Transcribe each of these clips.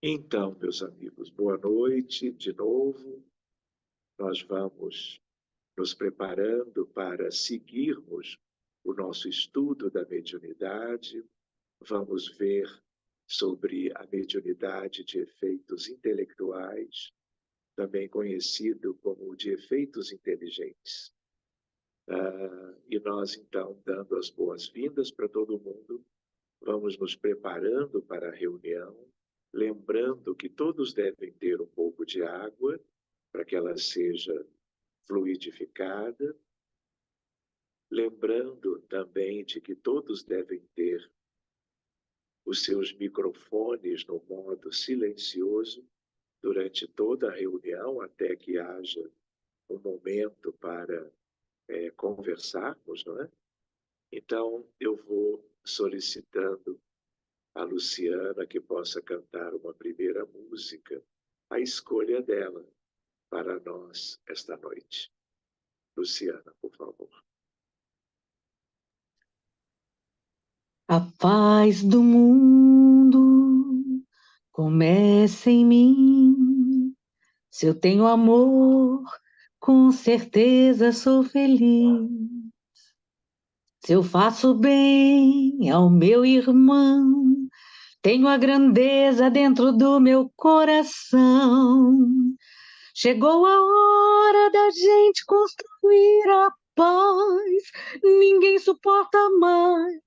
Então, meus amigos, boa noite de novo. Nós vamos nos preparando para seguirmos o nosso estudo da mediunidade. Vamos ver sobre a mediunidade de efeitos intelectuais, também conhecido como de efeitos inteligentes. E nós, então, dando as boas-vindas para todo mundo, vamos nos preparando para a reunião, lembrando que todos devem ter um pouco de água para que ela seja fluidificada, lembrando também de que todos devem ter os seus microfones no modo silencioso durante toda a reunião, até que haja um momento para conversarmos, não é? Então, eu vou solicitando a Luciana que possa cantar uma primeira música, a escolha dela para nós esta noite. Luciana, por favor. A paz do mundo começa em mim. Se eu tenho amor, com certeza sou feliz. Se eu faço bem ao meu irmão, tenho a grandeza dentro do meu coração. Chegou a hora da gente construir a paz. Ninguém suporta mais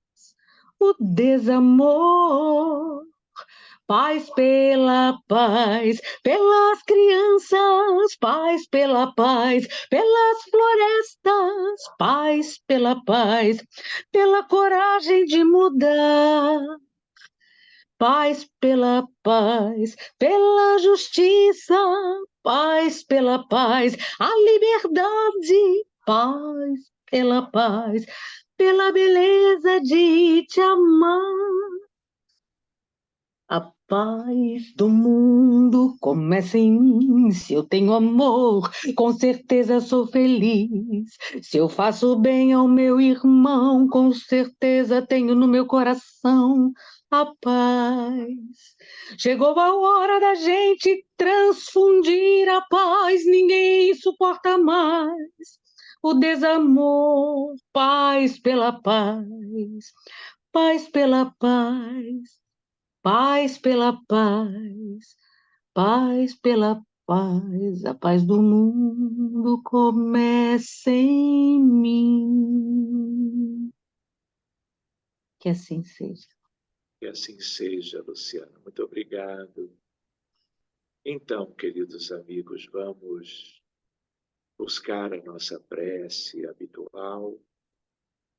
o desamor. Paz pela paz, pelas crianças, paz pela paz, pelas florestas, paz pela coragem de mudar. Paz pela paz, pela justiça, paz pela paz, a liberdade, paz pela beleza de te amar. A paz do mundo começa em mim. Se eu tenho amor, com certeza sou feliz. Se eu faço bem ao meu irmão, com certeza tenho no meu coração a paz. Chegou a hora da gente transfundir a paz. Ninguém suporta mais o desamor. Paz pela paz, paz pela paz. Paz pela paz, paz pela paz, a paz do mundo começa em mim. Que assim seja. Que assim seja, Luciana. Muito obrigado. Então, queridos amigos, vamos buscar a nossa prece habitual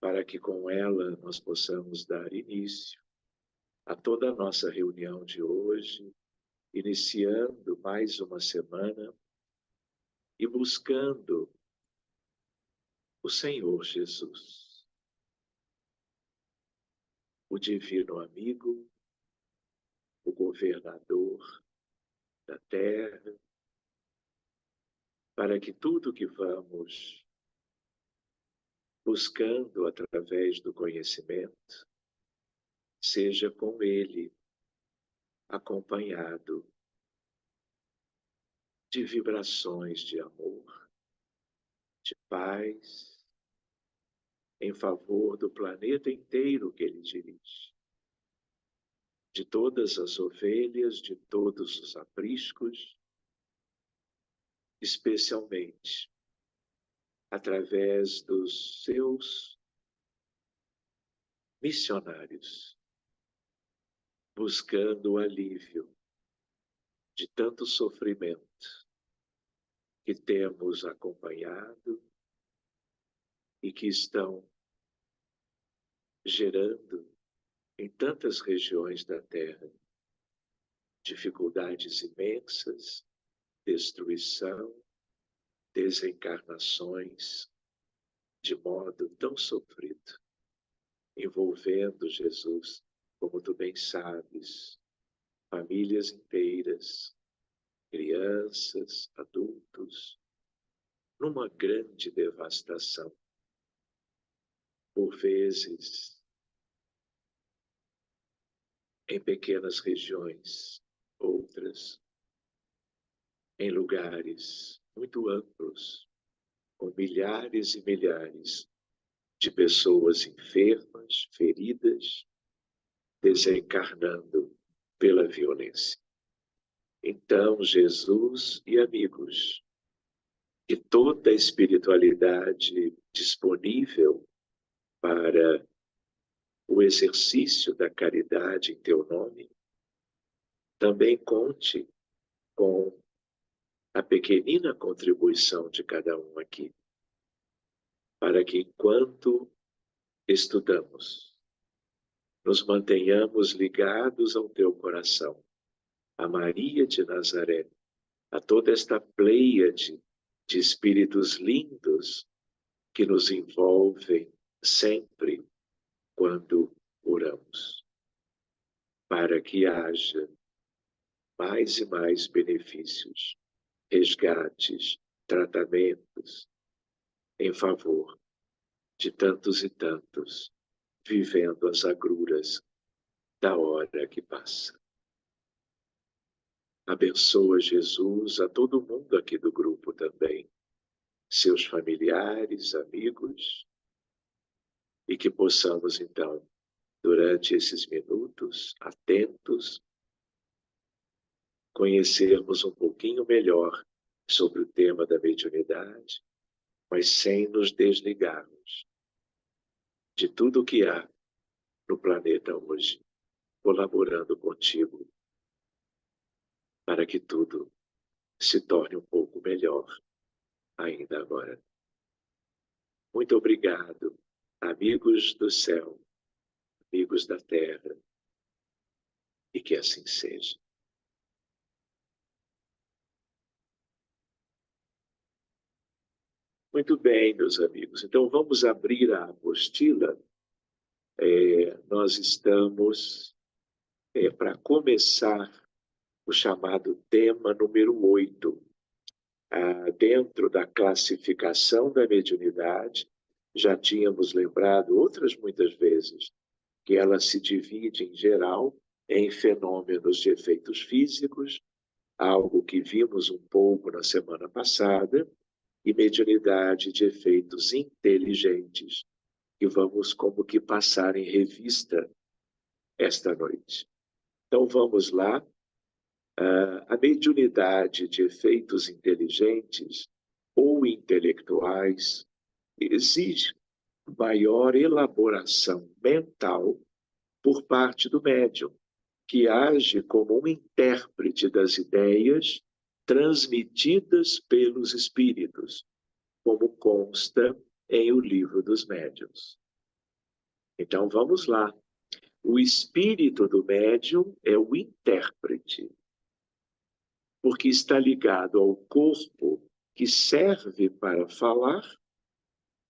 para que com ela nós possamos dar início a toda a nossa reunião de hoje, iniciando mais uma semana e buscando o Senhor Jesus, o divino amigo, o governador da terra, para que tudo que vamos buscando através do conhecimento seja com Ele acompanhado de vibrações de amor, de paz, em favor do planeta inteiro que Ele dirige, de todas as ovelhas, de todos os apriscos, especialmente através dos seus missionários, buscando o alívio de tanto sofrimento que temos acompanhado e que estão gerando em tantas regiões da Terra dificuldades imensas, destruição, desencarnações de modo tão sofrido, envolvendo, Jesus, como tu bem sabes, famílias inteiras, crianças, adultos, numa grande devastação. Por vezes, em pequenas regiões, outras em lugares muito amplos, com milhares e milhares de pessoas enfermas, feridas, desencarnando pela violência. Então, Jesus e amigos, e toda a espiritualidade disponível para o exercício da caridade em teu nome, também conte com a pequenina contribuição de cada um aqui, para que enquanto estudamos, nos mantenhamos ligados ao teu coração, a Maria de Nazaré, a toda esta pleiade de espíritos lindos que nos envolvem sempre quando oramos, para que haja mais e mais benefícios, resgates, tratamentos em favor de tantos e tantos vivendo as agruras da hora que passa. Abençoa, Jesus, a todo mundo aqui do grupo também, seus familiares, amigos, e que possamos, então, durante esses minutos, atentos, conhecermos um pouquinho melhor sobre o tema da mediunidade, mas sem nos desligarmos de tudo o que há no planeta hoje, colaborando contigo para que tudo se torne um pouco melhor ainda agora. Muito obrigado, amigos do céu, amigos da terra, e que assim seja. Muito bem, meus amigos. Então, vamos abrir a apostila. Nós estamos para começar o chamado tema número 8. Dentro da classificação da mediunidade, já tínhamos lembrado outras muitas vezes que ela se divide, em geral, em fenômenos de efeitos físicos, algo que vimos um pouco na semana passada, e mediunidade de efeitos inteligentes, que vamos como que passar em revista esta noite. Então vamos lá. A mediunidade de efeitos inteligentes ou intelectuais exige maior elaboração mental por parte do médium, que age como um intérprete das ideias transmitidas pelos espíritos, como consta em O Livro dos Médiuns. Então vamos lá. O espírito do médium é o intérprete, porque está ligado ao corpo que serve para falar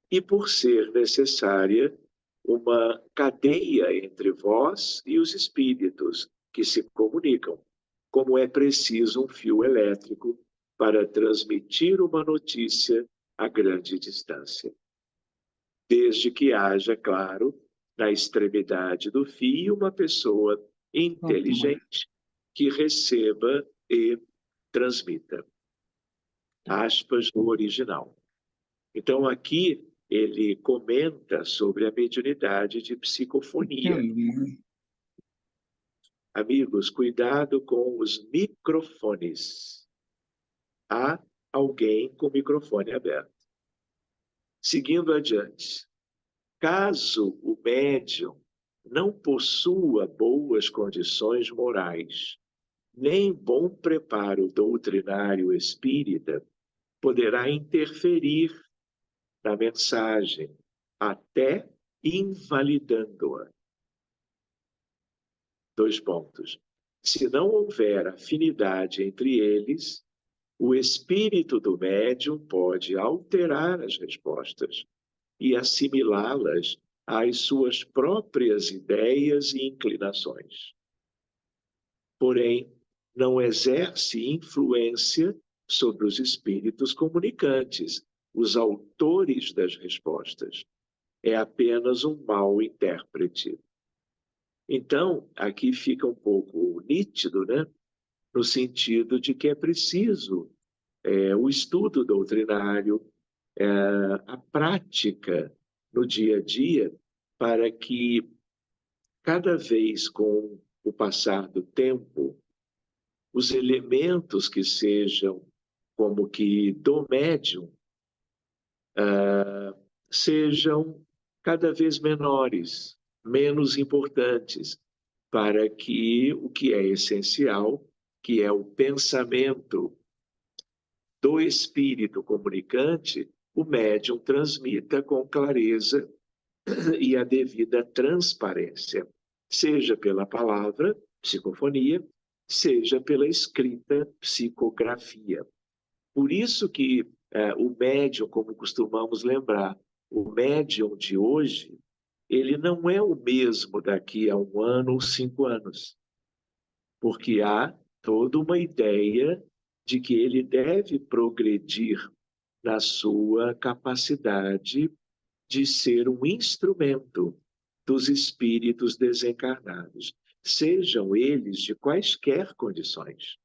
e por ser necessária uma cadeia entre vós e os espíritos que se comunicam, como é preciso um fio elétrico para transmitir uma notícia a grande distância. Desde que haja, claro, na extremidade do fio, uma pessoa inteligente que receba e transmita. Aspas no original. Então, aqui ele comenta sobre a mediunidade de psicofonia. Amigos, cuidado com os microfones. Há alguém com o microfone aberto. Seguindo adiante. Caso o médium não possua boas condições morais, nem bom preparo doutrinário espírita, poderá interferir na mensagem, até invalidando-a. 2 pontos. Se não houver afinidade entre eles, o espírito do médium pode alterar as respostas e assimilá-las às suas próprias ideias e inclinações. Porém, não exerce influência sobre os espíritos comunicantes, os autores das respostas. É apenas um mau intérprete. Então, aqui fica um pouco nítido, né? no sentido de que é preciso o estudo doutrinário, a prática no dia a dia, para que cada vez com o passar do tempo, os elementos que sejam como que do médium sejam cada vez menores, menos importantes, para que o que é essencial, que é o pensamento do espírito comunicante, o médium transmita com clareza e a devida transparência, seja pela palavra, psicofonia, seja pela escrita, psicografia. Por isso que o médium, como costumamos lembrar, o médium de hoje, ele não é o mesmo daqui a 1 ano ou 5 anos, porque há toda uma ideia de que ele deve progredir na sua capacidade de ser um instrumento dos espíritos desencarnados, sejam eles de quaisquer condições,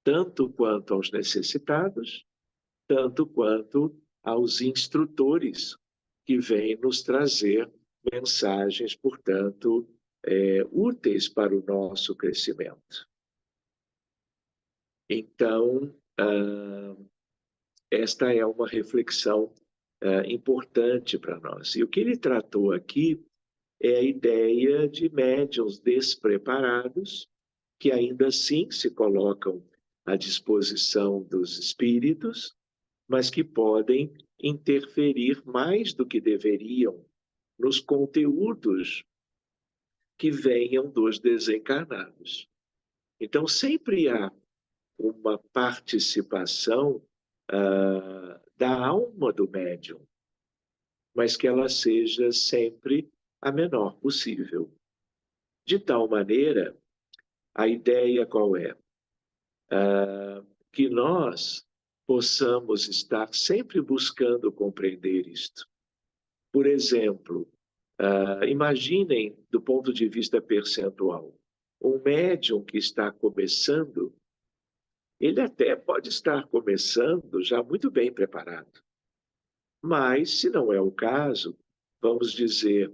tanto quanto aos necessitados, tanto quanto aos instrutores que vêm nos trazer mensagens, portanto, úteis para o nosso crescimento. Então, esta é uma reflexão importante para nós. E o que ele tratou aqui é a ideia de médiuns despreparados, que ainda assim se colocam à disposição dos espíritos, mas que podem interferir mais do que deveriam nos conteúdos que venham dos desencarnados. Então, sempre há uma participação da alma do médium, mas que ela seja sempre a menor possível. De tal maneira, a ideia qual é? Que nós possamos estar sempre buscando compreender isto. Por exemplo, imaginem, do ponto de vista percentual, um médium que está começando, ele até pode estar começando já muito bem preparado. Mas, se não é o caso, vamos dizer,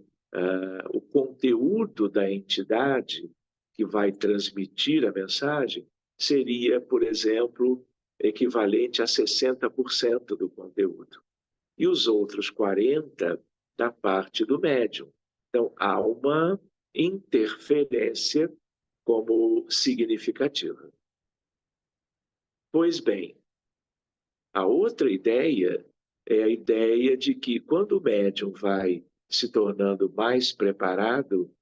o conteúdo da entidade que vai transmitir a mensagem seria, por exemplo, equivalente a 60% do conteúdo. E os outros 40% da parte do médium. Então, há uma interferência como significativa. Pois bem, a outra ideia é a ideia de que quando o médium vai se tornando mais preparado,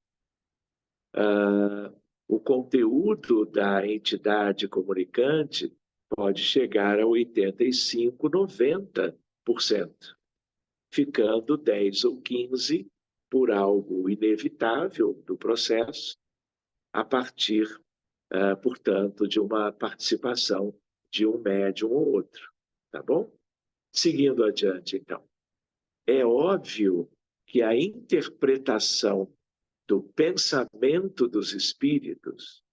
o conteúdo da entidade comunicante pode chegar a 85%, 90%, ficando 10% ou 15% por algo inevitável do processo, a partir, portanto, de uma participação de um médium ou outro, tá bom? Seguindo adiante, então. É óbvio que a interpretação do pensamento dos espíritos,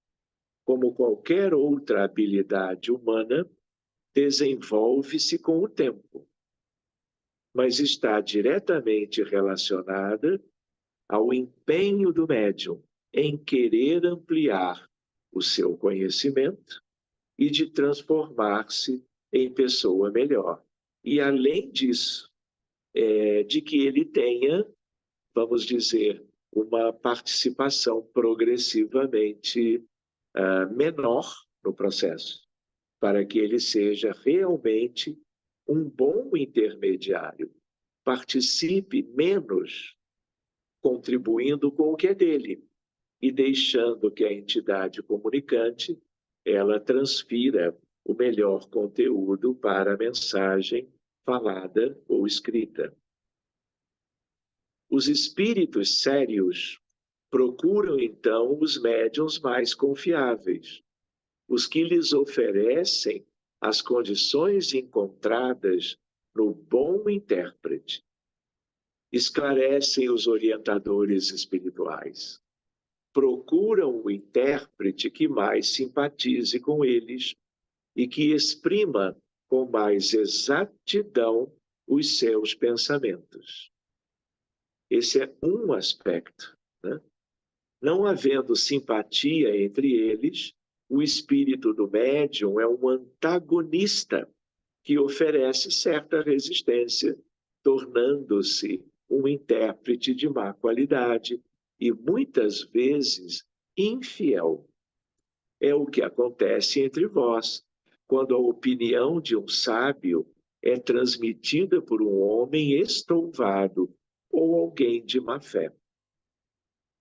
como qualquer outra habilidade humana, desenvolve-se com o tempo, mas está diretamente relacionada ao empenho do médium em querer ampliar o seu conhecimento e de transformar-se em pessoa melhor. E, além disso, de que ele tenha, vamos dizer, uma participação progressivamente menor no processo, para que ele seja realmente um bom intermediário, participe menos contribuindo com o que é dele e deixando que a entidade comunicante ela transfira o melhor conteúdo para a mensagem falada ou escrita. Os espíritos sérios procuram, então, os médiuns mais confiáveis, os que lhes oferecem as condições encontradas no bom intérprete. Esclarecem os orientadores espirituais. procuram o intérprete que mais simpatize com eles e que exprima com mais exatidão os seus pensamentos. Esse é um aspecto, né? Não havendo simpatia entre eles, o espírito do médium é um antagonista que oferece certa resistência, tornando-se um intérprete de má qualidade e, muitas vezes, infiel. É o que acontece entre vós, quando a opinião de um sábio é transmitida por um homem estouvado ou alguém de má fé.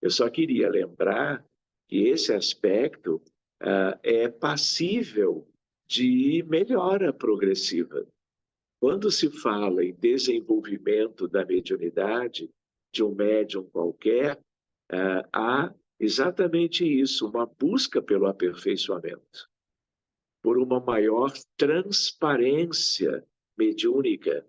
Eu só queria lembrar que esse aspecto é passível de melhora progressiva. Quando se fala em desenvolvimento da mediunidade de um médium qualquer, há exatamente isso, uma busca pelo aperfeiçoamento, por uma maior transparência mediúnica,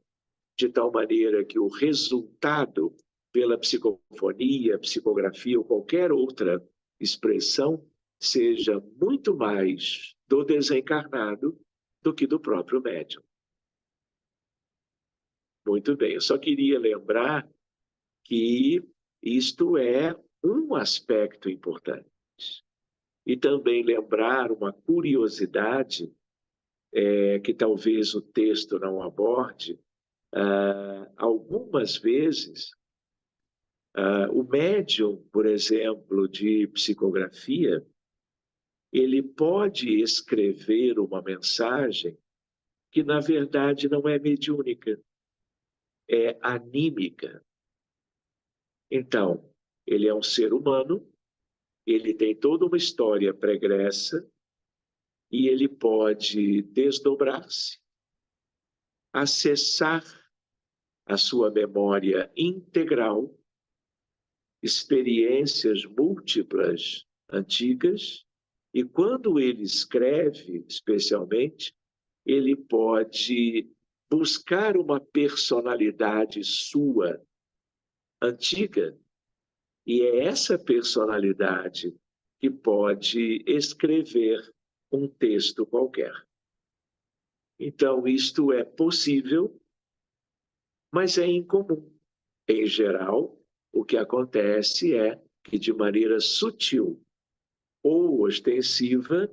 de tal maneira que o resultado, pela psicofonia, psicografia ou qualquer outra expressão, seja muito mais do desencarnado do que do próprio médium. Muito bem, eu só queria lembrar que isto é um aspecto importante. E também lembrar uma curiosidade que talvez o texto não aborde. Algumas vezes, o médium, por exemplo, de psicografia, ele pode escrever uma mensagem que, na verdade, não é mediúnica, é anímica. Então, ele é um ser humano, ele tem toda uma história pregressa e ele pode desdobrar-se, acessar a sua memória integral, experiências múltiplas antigas, e quando ele escreve, especialmente, ele pode buscar uma personalidade sua antiga, e é essa personalidade que pode escrever um texto qualquer. Então, isto é possível, mas é incomum. Em geral, o que acontece é que, de maneira sutil ou ostensiva,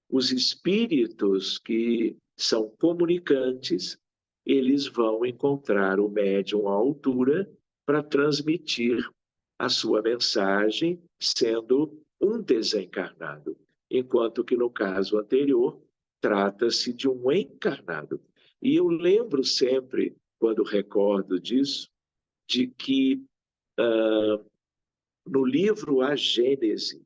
os espíritos que são comunicantes, eles vão encontrar o médium à altura para transmitir a sua mensagem, sendo um desencarnado, enquanto que no caso anterior trata-se de um encarnado. E eu lembro sempre, quando recordo disso, de que no livro A Gênese,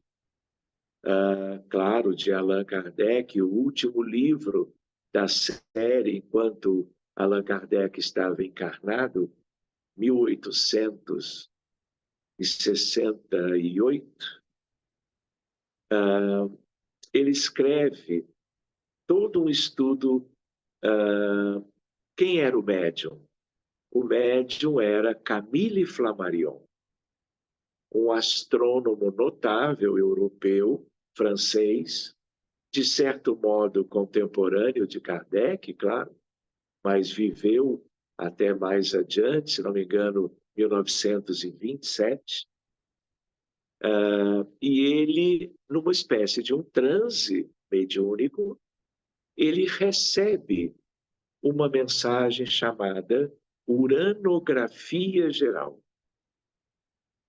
claro, de Allan Kardec, o último livro da série, enquanto Allan Kardec estava encarnado, 1868, ele escreve todo um estudo. Quem era o médium? O médium era Camille Flammarion, um astrônomo notável europeu, francês, de certo modo contemporâneo de Kardec, claro, mas viveu até mais adiante, se não me engano, 1927. E ele, numa espécie de um transe mediúnico, ele recebe uma mensagem chamada uranografia geral.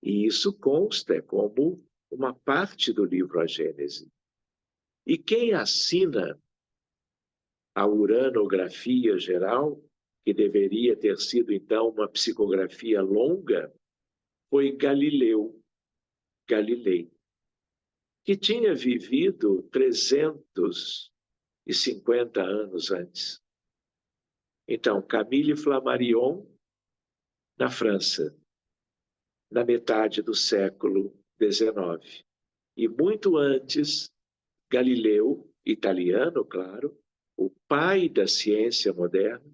E isso consta como uma parte do livro A Gênese. E quem assina a uranografia geral, que deveria ter sido então uma psicografia longa, foi Galilei, que tinha vivido 350 anos antes. Então, Camille Flammarion, na França, na metade do século XIX. E muito antes, Galileu, italiano, claro, o pai da ciência moderna,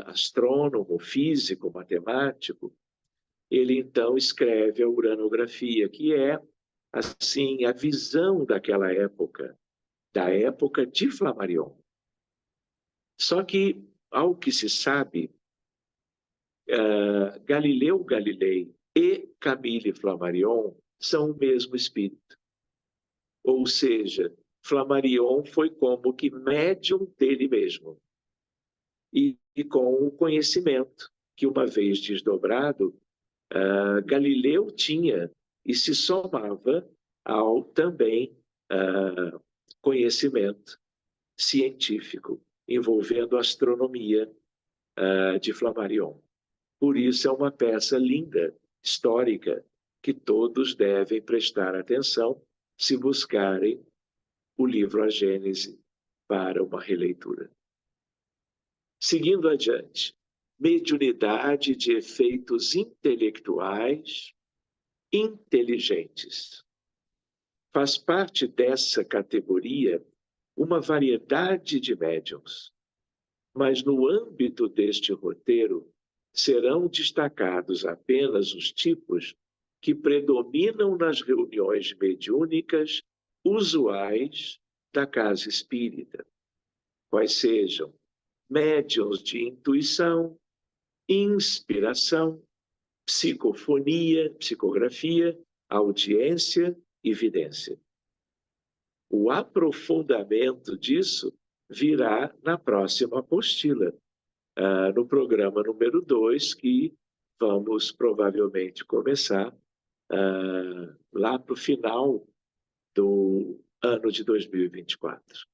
astrônomo, físico, matemático, ele então escreve a uranografia, que é, assim, a visão daquela época, da época de Flammarion. Só que, ao que se sabe, Galileu Galilei e Camille Flammarion são o mesmo espírito. Ou seja, Flammarion foi como que médium dele mesmo. E com o conhecimento que, uma vez desdobrado, Galileu tinha e se somava ao também conhecimento científico envolvendo a astronomia de Flammarion. Por isso é uma peça linda, histórica, que todos devem prestar atenção se buscarem o livro A Gênese para uma releitura. Seguindo adiante, mediunidade de efeitos intelectuais inteligentes. Faz parte dessa categoria uma variedade de médiuns, mas no âmbito deste roteiro serão destacados apenas os tipos que predominam nas reuniões mediúnicas usuais da casa espírita, quais sejam médiuns de intuição, inspiração, psicofonia, psicografia, audiência e vidência. O aprofundamento disso virá na próxima apostila, no programa número 2, que vamos provavelmente começar lá para o final do ano de 2024.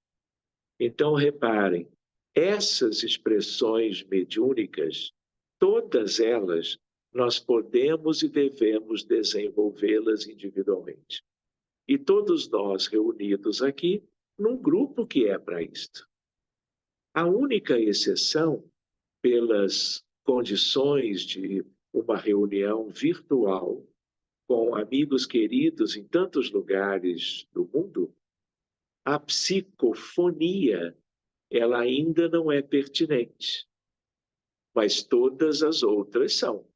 Então, reparem, essas expressões mediúnicas, todas elas, nós podemos e devemos desenvolvê-las individualmente. E todos nós reunidos aqui num grupo que é para isto. A única exceção, pelas condições de uma reunião virtual com amigos queridos em tantos lugares do mundo, a psicofonia, ela ainda não é pertinente, mas todas as outras são.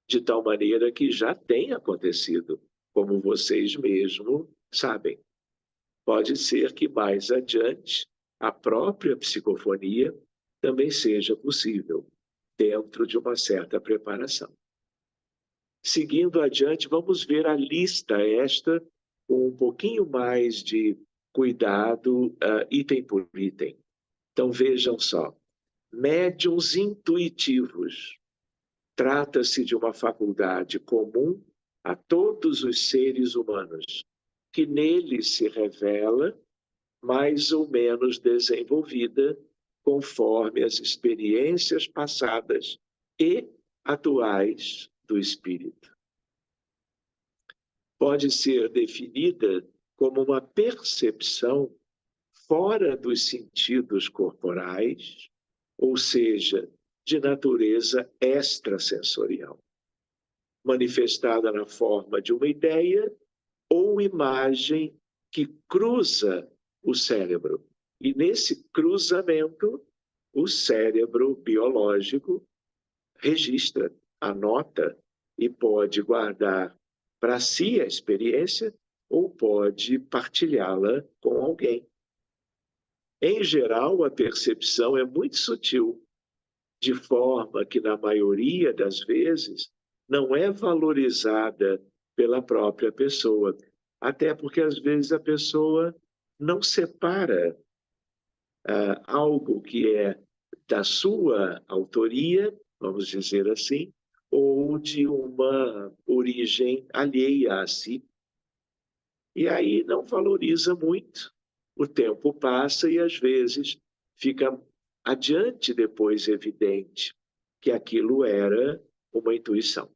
De tal maneira que já tem acontecido, como vocês mesmos sabem. Pode ser que mais adiante a própria psicofonia também seja possível, dentro de uma certa preparação. Seguindo adiante, vamos ver a lista esta com um pouquinho mais de cuidado, item por item. Então vejam só, médiuns intuitivos. Trata-se de uma faculdade comum a todos os seres humanos, que neles se revela mais ou menos desenvolvida conforme as experiências passadas e atuais do espírito. Pode ser definida como uma percepção fora dos sentidos corporais, ou seja, de natureza extrasensorial, manifestada na forma de uma ideia ou imagem que cruza o cérebro. E nesse cruzamento, o cérebro biológico registra, anota e pode guardar para si a experiência ou pode partilhá-la com alguém. Em geral, a percepção é muito sutil, de forma que, na maioria das vezes, não é valorizada pela própria pessoa, até porque, às vezes, a pessoa não separa algo que é da sua autoria, vamos dizer assim, ou de uma origem alheia a si. E aí não valoriza muito. O tempo passa e, às vezes, fica adiante depois evidente que aquilo era uma intuição.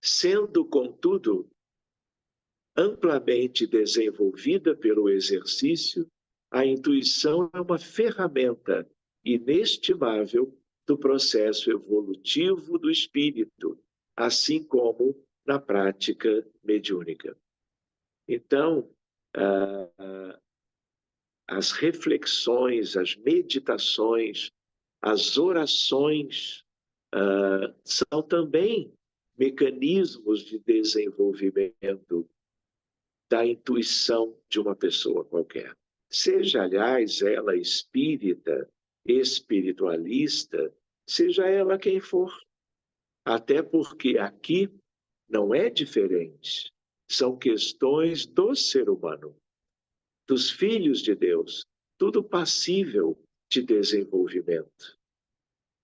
Sendo, contudo, amplamente desenvolvida pelo exercício, a intuição é uma ferramenta inestimável do processo evolutivo do espírito, assim como na prática mediúnica. Então, as reflexões, as meditações, as orações são também mecanismos de desenvolvimento da intuição de uma pessoa qualquer. Seja, aliás, ela espírita, espiritualista, seja ela quem for. Até porque aqui não é diferente. São questões do ser humano, dos filhos de Deus, tudo passível de desenvolvimento,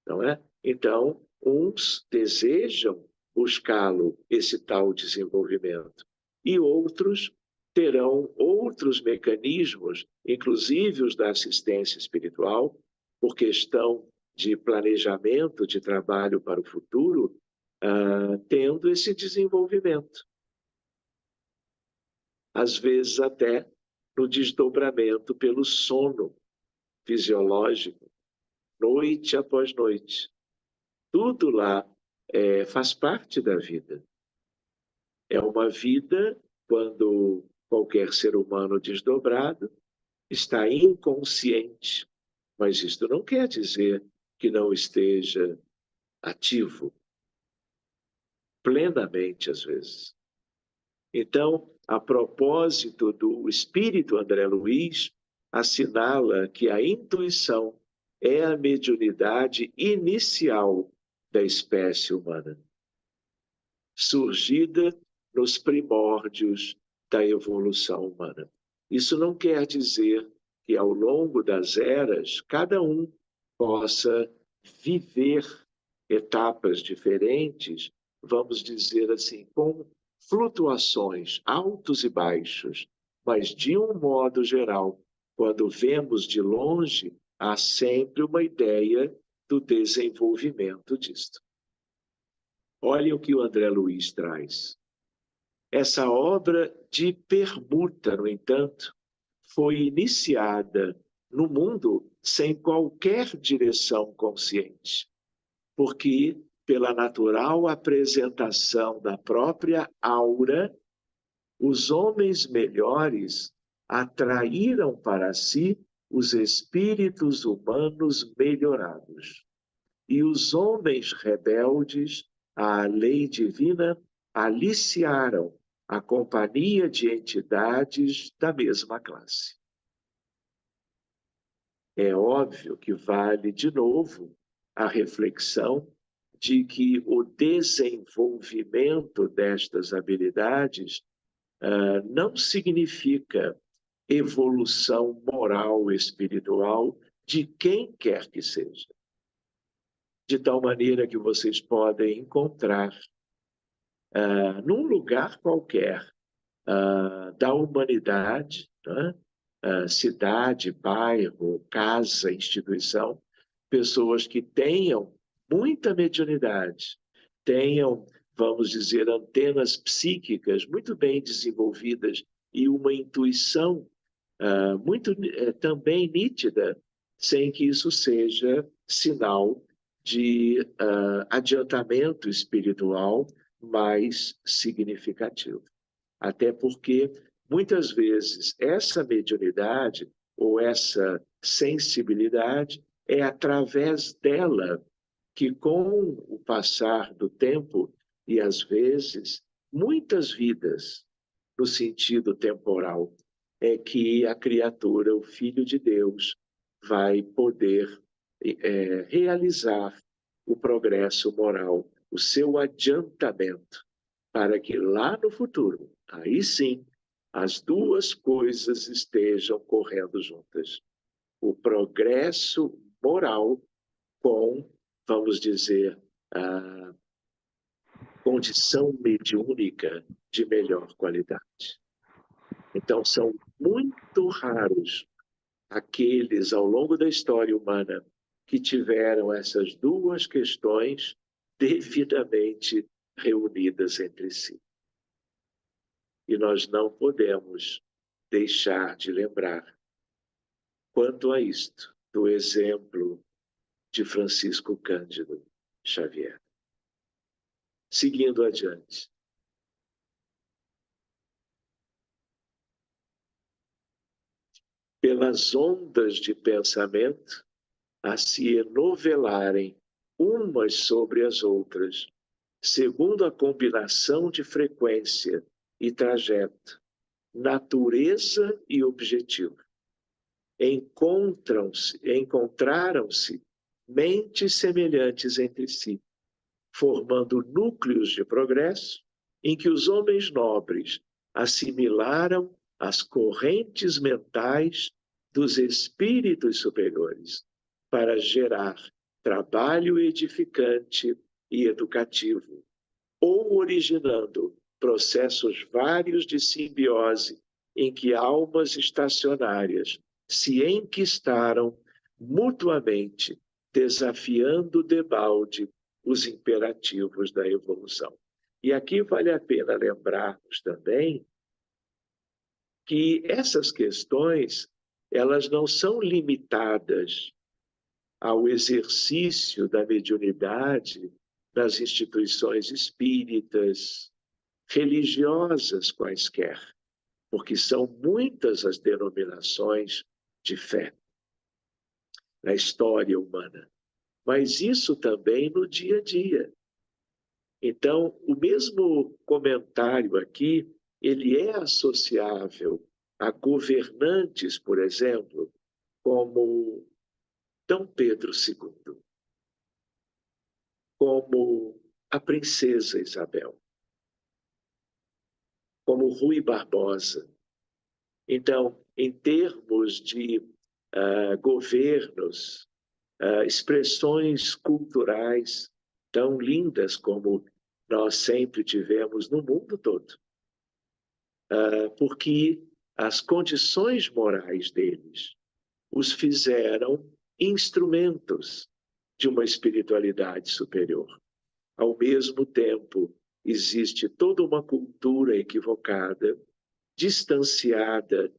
não é? Então, uns desejam buscá-lo, esse tal desenvolvimento, e outros terão outros mecanismos, inclusive os da assistência espiritual, por questão de planejamento de trabalho para o futuro, tendo esse desenvolvimento. Às vezes até no desdobramento pelo sono fisiológico, noite após noite. Tudo lá faz parte da vida. É uma vida quando qualquer ser humano desdobrado está inconsciente, mas isto não quer dizer que não esteja ativo, plenamente às vezes. Então, a propósito do espírito André Luiz, assinala que a intuição é a mediunidade inicial da espécie humana, surgida nos primórdios da evolução humana. Isso não quer dizer que ao longo das eras cada um possa viver etapas diferentes, vamos dizer assim, com flutuações, altos e baixos, mas de um modo geral, quando vemos de longe, há sempre uma ideia do desenvolvimento disto. Olhem o que o André Luiz traz. Essa obra de permuta, no entanto, foi iniciada no mundo sem qualquer direção consciente, porque, pela natural apresentação da própria aura, os homens melhores atraíram para si os espíritos humanos melhorados. E os homens rebeldes à lei divina aliciaram a companhia de entidades da mesma classe. É óbvio que vale de novo a reflexão de que o desenvolvimento destas habilidades não significa evolução moral espiritual de quem quer que seja. De tal maneira que vocês podem encontrar num lugar qualquer da humanidade, né? Cidade, bairro, casa, instituição, pessoas que tenham muita mediunidade, tenham, vamos dizer, antenas psíquicas muito bem desenvolvidas e uma intuição muito também nítida, sem que isso seja sinal de adiantamento espiritual mais significativo. Até porque, muitas vezes, essa mediunidade ou essa sensibilidade é através dela que, com o passar do tempo, e às vezes, muitas vidas, no sentido temporal, é que a criatura, o Filho de Deus, vai poder realizar o progresso moral, o seu adiantamento, para que lá no futuro, aí sim, as duas coisas estejam correndo juntas. O progresso moral com, vamos dizer, a condição mediúnica de melhor qualidade. Então, são muito raros aqueles, ao longo da história humana, que tiveram essas duas questões devidamente reunidas entre si. E nós não podemos deixar de lembrar, quanto a isto, do exemplo de Francisco Cândido Xavier. Seguindo adiante. Pelas ondas de pensamento a se enovelarem umas sobre as outras, segundo a combinação de frequência e trajeto, natureza e objetivo. Encontraram-se mentes semelhantes entre si, formando núcleos de progresso em que os homens nobres assimilaram as correntes mentais dos espíritos superiores para gerar trabalho edificante e educativo, ou originando processos vários de simbiose em que almas estacionárias se enquistaram mutuamente, desafiando debalde os imperativos da evolução. E aqui vale a pena lembrarmos também que essas questões, elas não são limitadas ao exercício da mediunidade nas instituições espíritas, religiosas quaisquer, porque são muitas as denominações de fé na história humana, mas isso também no dia a dia. Então, o mesmo comentário aqui, ele é associável a governantes, por exemplo, como Dom Pedro II, como a princesa Isabel, como Rui Barbosa. Então, em termos de governos, expressões culturais tão lindas como nós sempre tivemos no mundo todo, porque as condições morais deles os fizeram instrumentos de uma espiritualidade superior. Ao mesmo tempo, existe toda uma cultura equivocada, distanciada,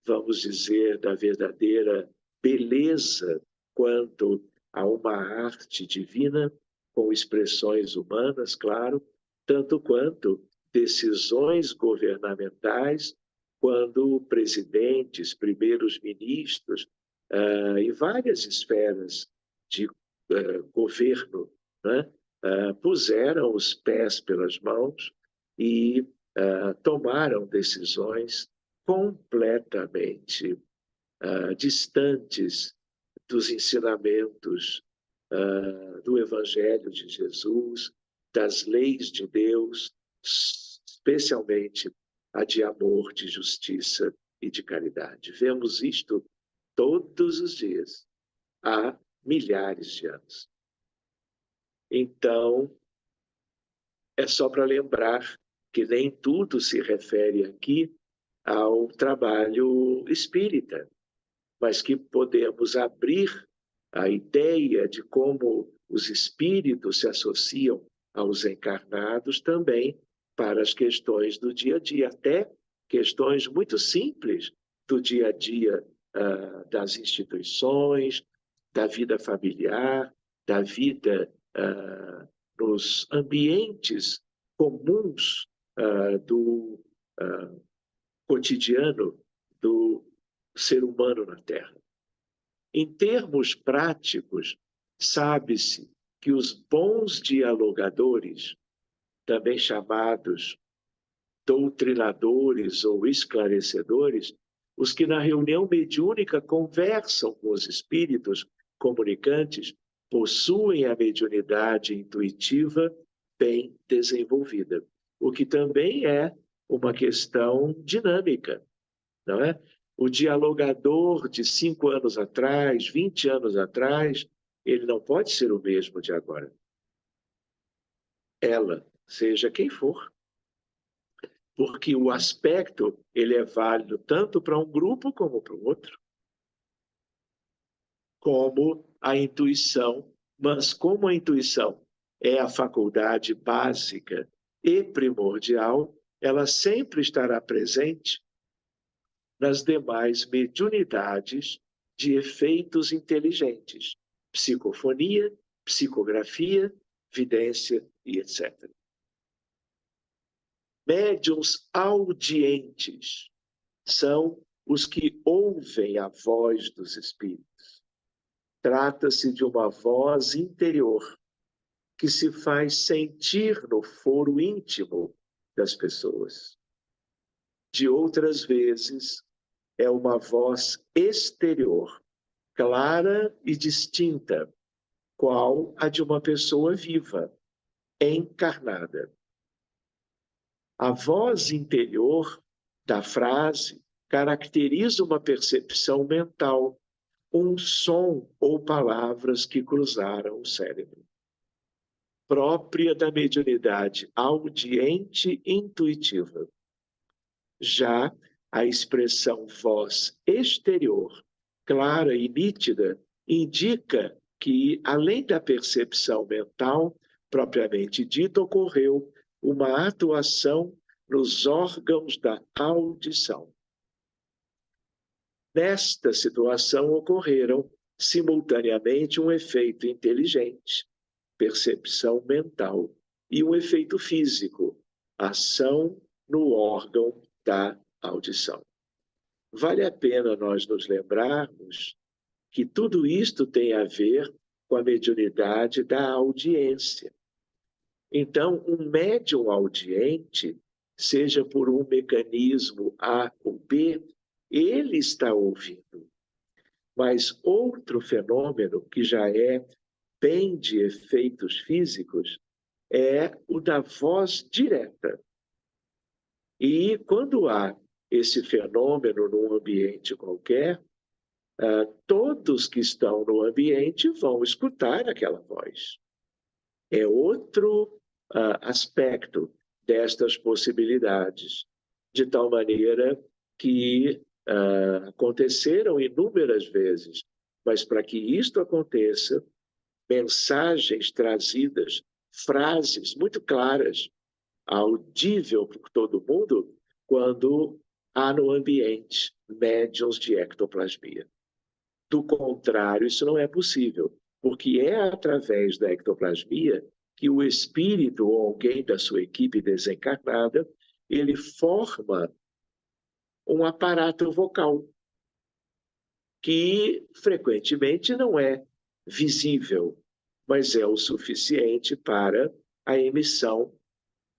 vamos dizer, da verdadeira beleza quanto a uma arte divina, com expressões humanas, claro, tanto quanto decisões governamentais, quando presidentes, primeiros ministros, em várias esferas de governo, né, puseram os pés pelas mãos e tomaram decisões completamente distantes dos ensinamentos do Evangelho de Jesus, das leis de Deus, especialmente a de amor, de justiça e de caridade. Vemos isto todos os dias, há milhares de anos. Então, é só para lembrar que nem tudo se refere aqui ao trabalho espírita, mas que podemos abrir a ideia de como os espíritos se associam aos encarnados também para as questões do dia a dia, até questões muito simples do dia a dia das instituições, da vida familiar, da vida nos ambientes comuns do cotidiano do ser humano na Terra. Em termos práticos, sabe-se que os bons dialogadores, também chamados doutrinadores ou esclarecedores, os que na reunião mediúnica conversam com os espíritos comunicantes, possuem a mediunidade intuitiva bem desenvolvida, o que também é uma questão dinâmica, não é? O dialogador de 5 anos atrás, 20 anos atrás, ele não pode ser o mesmo de agora. Ela, seja quem for. Porque o aspecto, ele é válido tanto para um grupo como para o outro. Como a intuição, mas como a intuição é a faculdade básica e primordial, ela sempre estará presente nas demais mediunidades de efeitos inteligentes, psicofonia, psicografia, vidência e etc. Médiuns audientes são os que ouvem a voz dos espíritos. Trata-se de uma voz interior, que se faz sentir no foro íntimo das pessoas. De outras vezes, é uma voz exterior, clara e distinta, qual a de uma pessoa viva, encarnada. A voz interior da frase caracteriza uma percepção mental, um som ou palavras que cruzaram o cérebro, própria da mediunidade audiente intuitiva. Já a expressão voz exterior, clara e nítida, indica que, além da percepção mental propriamente dita, ocorreu uma atuação nos órgãos da audição. Nesta situação ocorreram simultaneamente um efeito inteligente, percepção mental, e um efeito físico, ação no órgão da audição. Vale a pena nós nos lembrarmos que tudo isto tem a ver com a mediunidade da audiência. Então, um médium audiente, seja por um mecanismo A ou B, ele está ouvindo. Mas outro fenômeno que já é bem de efeitos físicos é o da voz direta. E quando há esse fenômeno num ambiente qualquer, todos que estão no ambiente vão escutar aquela voz. É outro aspecto destas possibilidades, de tal maneira que aconteceram inúmeras vezes, mas para que isto aconteça, mensagens trazidas, frases muito claras, audível por todo mundo, quando há no ambiente médiuns de ectoplasmia. Do contrário, isso não é possível, porque é através da ectoplasmia que o espírito ou alguém da sua equipe desencarnada, ele forma um aparato vocal que frequentemente não é visível, mas é o suficiente para a emissão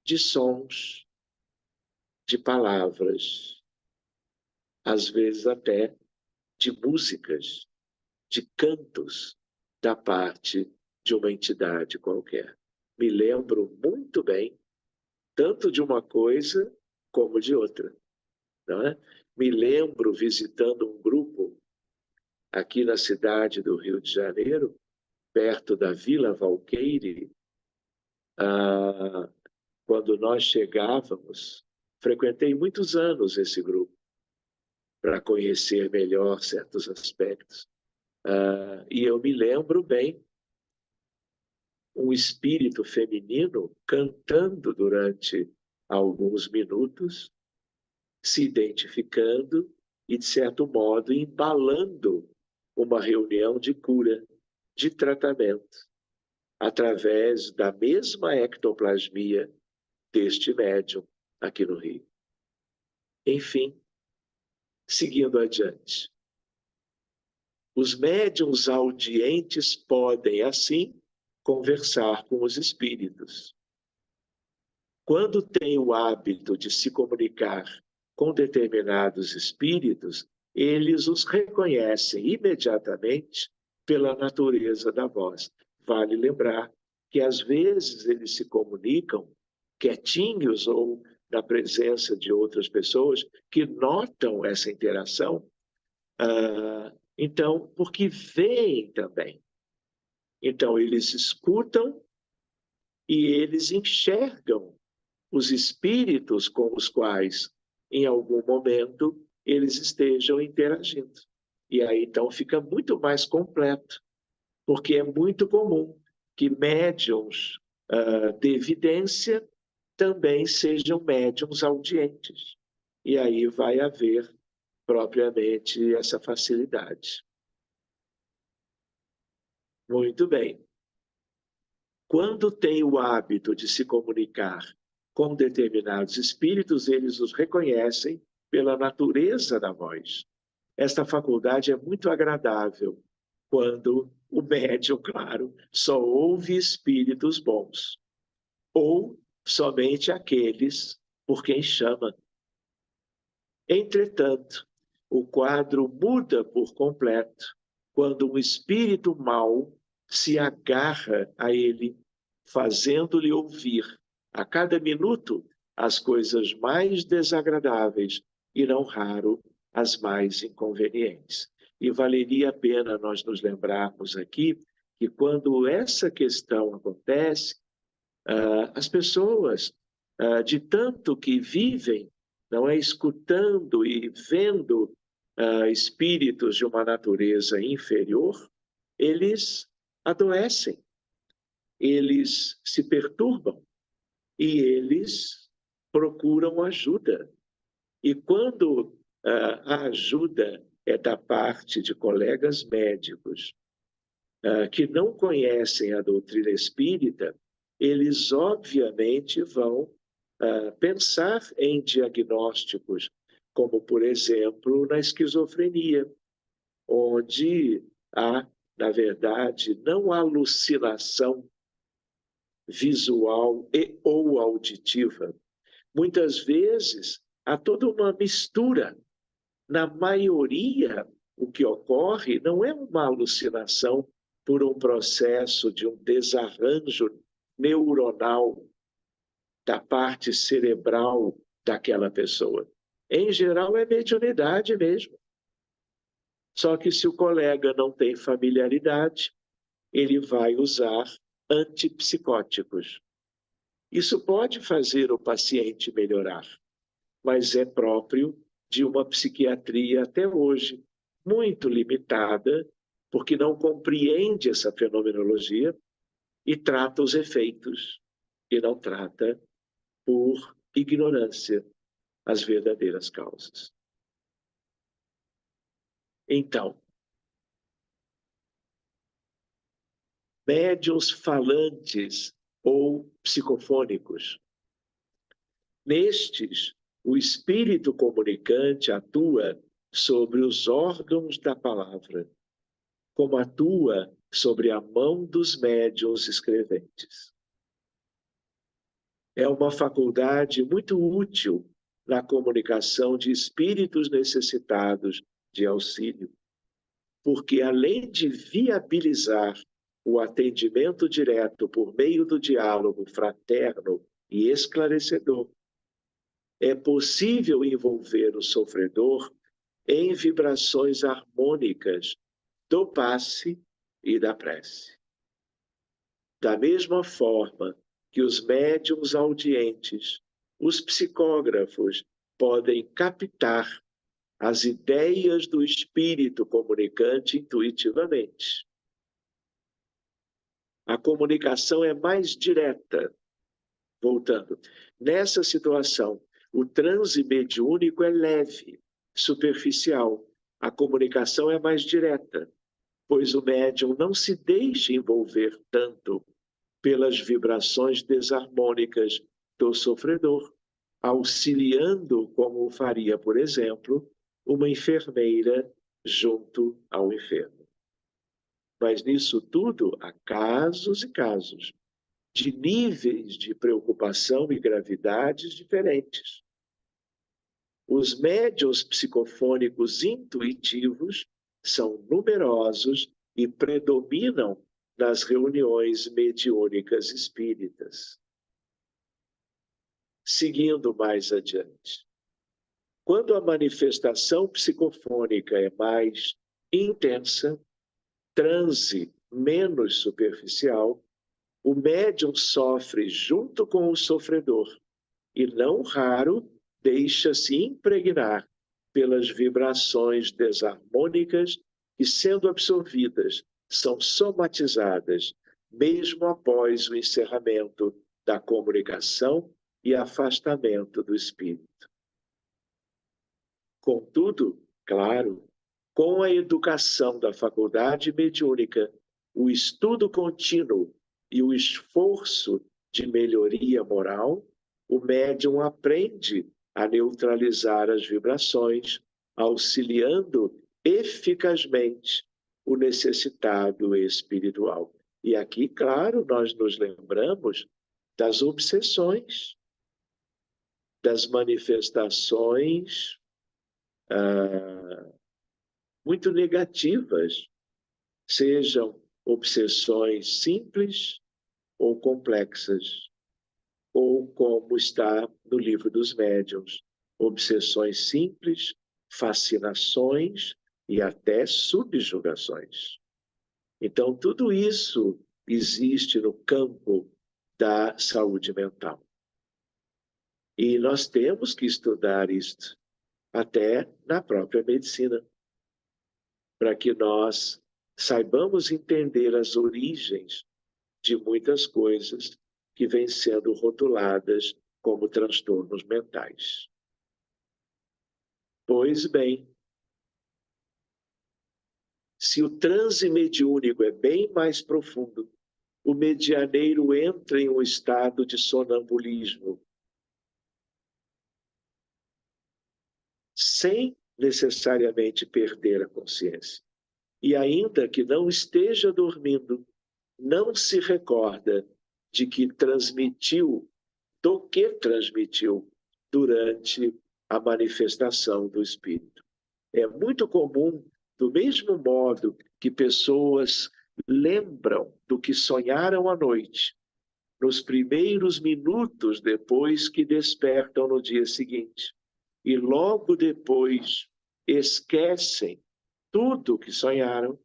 de sons, de palavras, às vezes até de músicas, de cantos da parte de uma entidade qualquer. Me lembro muito bem, tanto de uma coisa como de outra. Não é? Me lembro visitando um grupo aqui na cidade do Rio de Janeiro, perto da Vila Valqueire, quando nós chegávamos, frequentei muitos anos esse grupo, para conhecer melhor certos aspectos. E eu me lembro bem um espírito feminino cantando durante alguns minutos, se identificando e, de certo modo, embalando uma reunião de cura, de tratamento, através da mesma ectoplasmia deste médium aqui no Rio. Enfim, seguindo adiante. Os médiuns audientes podem, assim, conversar com os espíritos. Quando têm o hábito de se comunicar com determinados espíritos, eles os reconhecem imediatamente pela natureza da voz. Vale lembrar que, às vezes, eles se comunicam quietinhos ou na presença de outras pessoas que notam essa interação, então, porque veem também. Então, eles escutam e eles enxergam os espíritos com os quais, em algum momento, eles estejam interagindo. E aí, então, fica muito mais completo, porque é muito comum que médiuns de evidência também sejam médiuns audientes. E aí vai haver propriamente essa facilidade. Muito bem. Quando tem o hábito de se comunicar com determinados espíritos, eles os reconhecem pela natureza da voz. Esta faculdade é muito agradável quando o médium, claro, só ouve espíritos bons, ou somente aqueles por quem chama. Entretanto, o quadro muda por completo quando um espírito mau se agarra a ele, fazendo-lhe ouvir a cada minuto as coisas mais desagradáveis e, não raro, as mais inconvenientes. E valeria a pena nós nos lembrarmos aqui que quando essa questão acontece, as pessoas, de tanto que vivem, não é, escutando e vendo espíritos de uma natureza inferior, eles adoecem, eles se perturbam e eles procuram ajuda. E quando a ajuda é da parte de colegas médicos que não conhecem a doutrina espírita, eles obviamente vão pensar em diagnósticos, como, por exemplo, na esquizofrenia, onde há, na verdade, não alucinação visual e ou auditiva. Muitas vezes há toda uma mistura. Na maioria, o que ocorre não é uma alucinação por um processo de um desarranjo neuronal da parte cerebral daquela pessoa. Em geral, é mediunidade mesmo. Só que se o colega não tem familiaridade, ele vai usar antipsicóticos. Isso pode fazer o paciente melhorar, mas é próprio de uma psiquiatria até hoje muito limitada, porque não compreende essa fenomenologia e trata os efeitos, e não trata, por ignorância, as verdadeiras causas. Então, médiuns falantes ou psicofônicos. Nestes, o espírito comunicante atua sobre os órgãos da palavra, como atua sobre a mão dos médiuns escreventes. É uma faculdade muito útil na comunicação de espíritos necessitados de auxílio, porque além de viabilizar o atendimento direto por meio do diálogo fraterno e esclarecedor, é possível envolver o sofredor em vibrações harmônicas do passe e da prece. Da mesma forma que os médiuns audientes, os psicógrafos podem captar as ideias do espírito comunicante intuitivamente. A comunicação é mais direta. Voltando, nessa situação, o transe mediúnico é leve, superficial. A comunicação é mais direta, pois o médium não se deixa envolver tanto pelas vibrações desarmônicas do sofredor, auxiliando como faria, por exemplo, uma enfermeira junto ao enfermo. Mas nisso tudo há casos e casos, de níveis de preocupação e gravidades diferentes. Os médiuns psicofônicos intuitivos são numerosos e predominam nas reuniões mediúnicas espíritas. Seguindo mais adiante. Quando a manifestação psicofônica é mais intensa, transe menos superficial, o médium sofre junto com o sofredor e, não raro, deixa-se impregnar pelas vibrações desarmônicas que, sendo absorvidas, são somatizadas, mesmo após o encerramento da comunicação e afastamento do espírito. Contudo, claro, com a educação da faculdade mediúnica, o estudo contínuo e o esforço de melhoria moral, o médium aprende a neutralizar as vibrações, auxiliando eficazmente o necessitado espiritual. E aqui, claro, nós nos lembramos das obsessões, das manifestações muito negativas, sejam obsessões simples ou complexas, ou como está no livro dos médiuns, obsessões simples, fascinações e até subjugações. Então, tudo isso existe no campo da saúde mental. E nós temos que estudar isto, até na própria medicina, para que nós saibamos entender as origens de muitas coisas que vêm sendo rotuladas como transtornos mentais. Pois bem, se o transe mediúnico é bem mais profundo, o medianeiro entra em um estado de sonambulismo, sem necessariamente perder a consciência. E ainda que não esteja dormindo, não se recorda de que transmitiu, do que transmitiu durante a manifestação do Espírito. É muito comum, do mesmo modo que pessoas lembram do que sonharam à noite, nos primeiros minutos depois que despertam no dia seguinte, e logo depois esquecem tudo o que sonharam,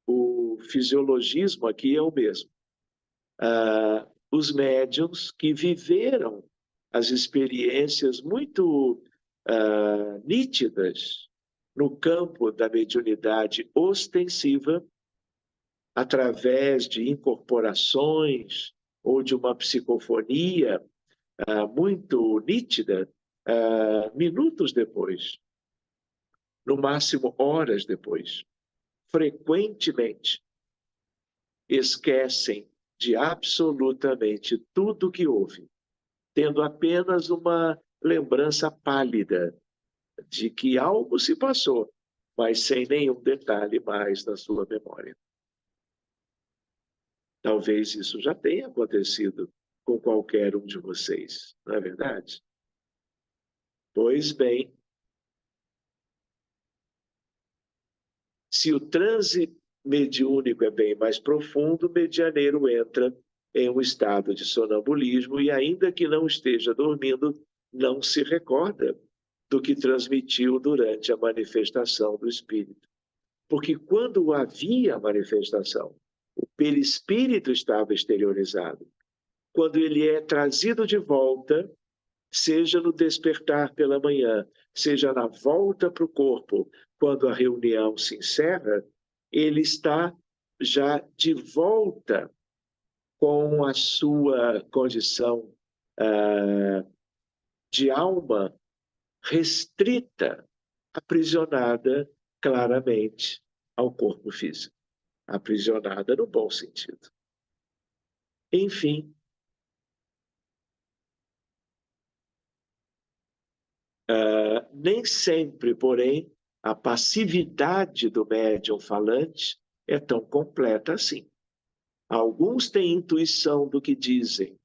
o fisiologismo aqui é o mesmo. Os médiuns que viveram as experiências muito nítidas no campo da mediunidade ostensiva, através de incorporações ou de uma psicofonia muito nítida, minutos depois, no máximo horas depois, frequentemente esquecem de absolutamente tudo que houve, tendo apenas uma lembrança pálida de que algo se passou, mas sem nenhum detalhe mais na sua memória. Talvez isso já tenha acontecido com qualquer um de vocês, não é verdade? Pois bem, se o transe mediúnico é bem mais profundo, o medianeiro entra em um estado de sonambulismo e, ainda que não esteja dormindo, não se recorda do que transmitiu durante a manifestação do Espírito. Porque quando havia a manifestação, o perispírito estava exteriorizado. Quando ele é trazido de volta, seja no despertar pela manhã, seja na volta para o corpo, quando a reunião se encerra, ele está já de volta com a sua condição de alma restrita, aprisionada claramente ao corpo físico. Aprisionada no bom sentido. Enfim, nem sempre, porém, a passividade do médium falante é tão completa assim. Alguns têm intuição do que dizem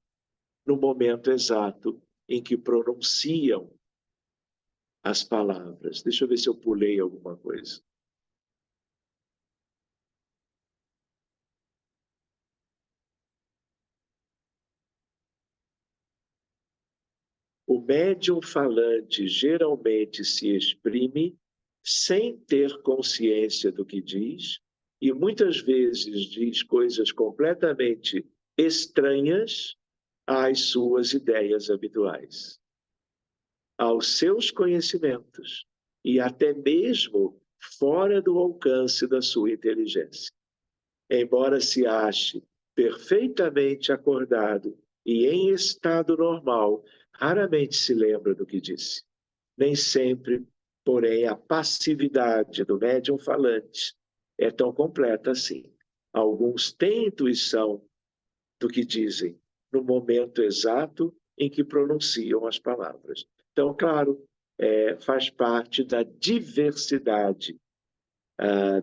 no momento exato em que pronunciam as palavras. Deixa eu ver se eu pulei alguma coisa. O médium falante geralmente se exprime sem ter consciência do que diz e muitas vezes diz coisas completamente estranhas às suas ideias habituais, aos seus conhecimentos e até mesmo fora do alcance da sua inteligência. Embora se ache perfeitamente acordado e em estado normal, raramente se lembra do que disse. Nem sempre, porém, a passividade do médium falante é tão completa assim. Alguns têm intuição do que dizem no momento exato em que pronunciam as palavras. Então, claro, faz parte da diversidade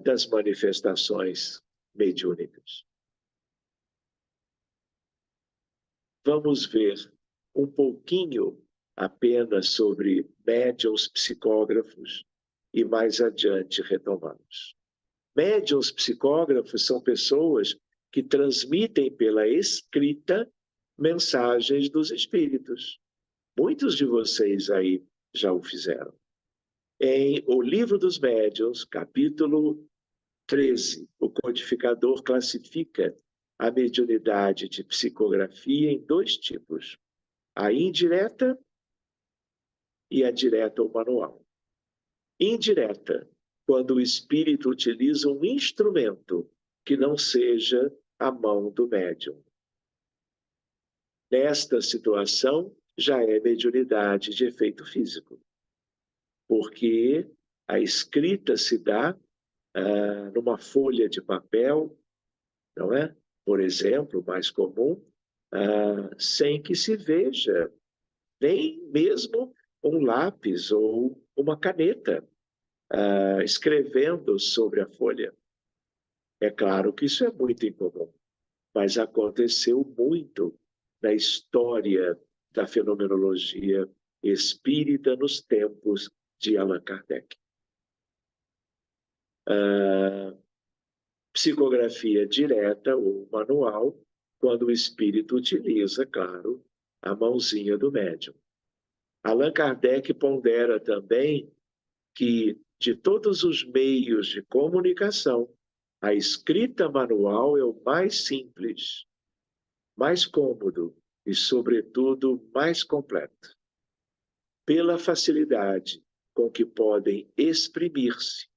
das manifestações mediúnicas. Vamos ver um pouquinho apenas sobre médiuns psicógrafos e mais adiante retomamos. Médiuns psicógrafos são pessoas que transmitem pela escrita mensagens dos espíritos. Muitos de vocês aí já o fizeram. Em O Livro dos Médiuns, capítulo 13, o codificador classifica a mediunidade de psicografia em 2 tipos: a indireta e a direta ou manual. Indireta, quando o espírito utiliza um instrumento que não seja a mão do médium. Nesta situação, já é mediunidade de efeito físico, porque a escrita se dá numa folha de papel, não é? Por exemplo, mais comum, sem que se veja nem mesmo um lápis ou uma caneta escrevendo sobre a folha. É claro que isso é muito incomum, mas aconteceu muito na história da fenomenologia espírita nos tempos de Allan Kardec. Psicografia direta ou manual, quando o espírito utiliza, claro, a mãozinha do médium. Allan Kardec pondera também que, de todos os meios de comunicação, a escrita manual é o mais simples, mais cômodo e, sobretudo, mais completo, pela facilidade com que podem exprimir-se.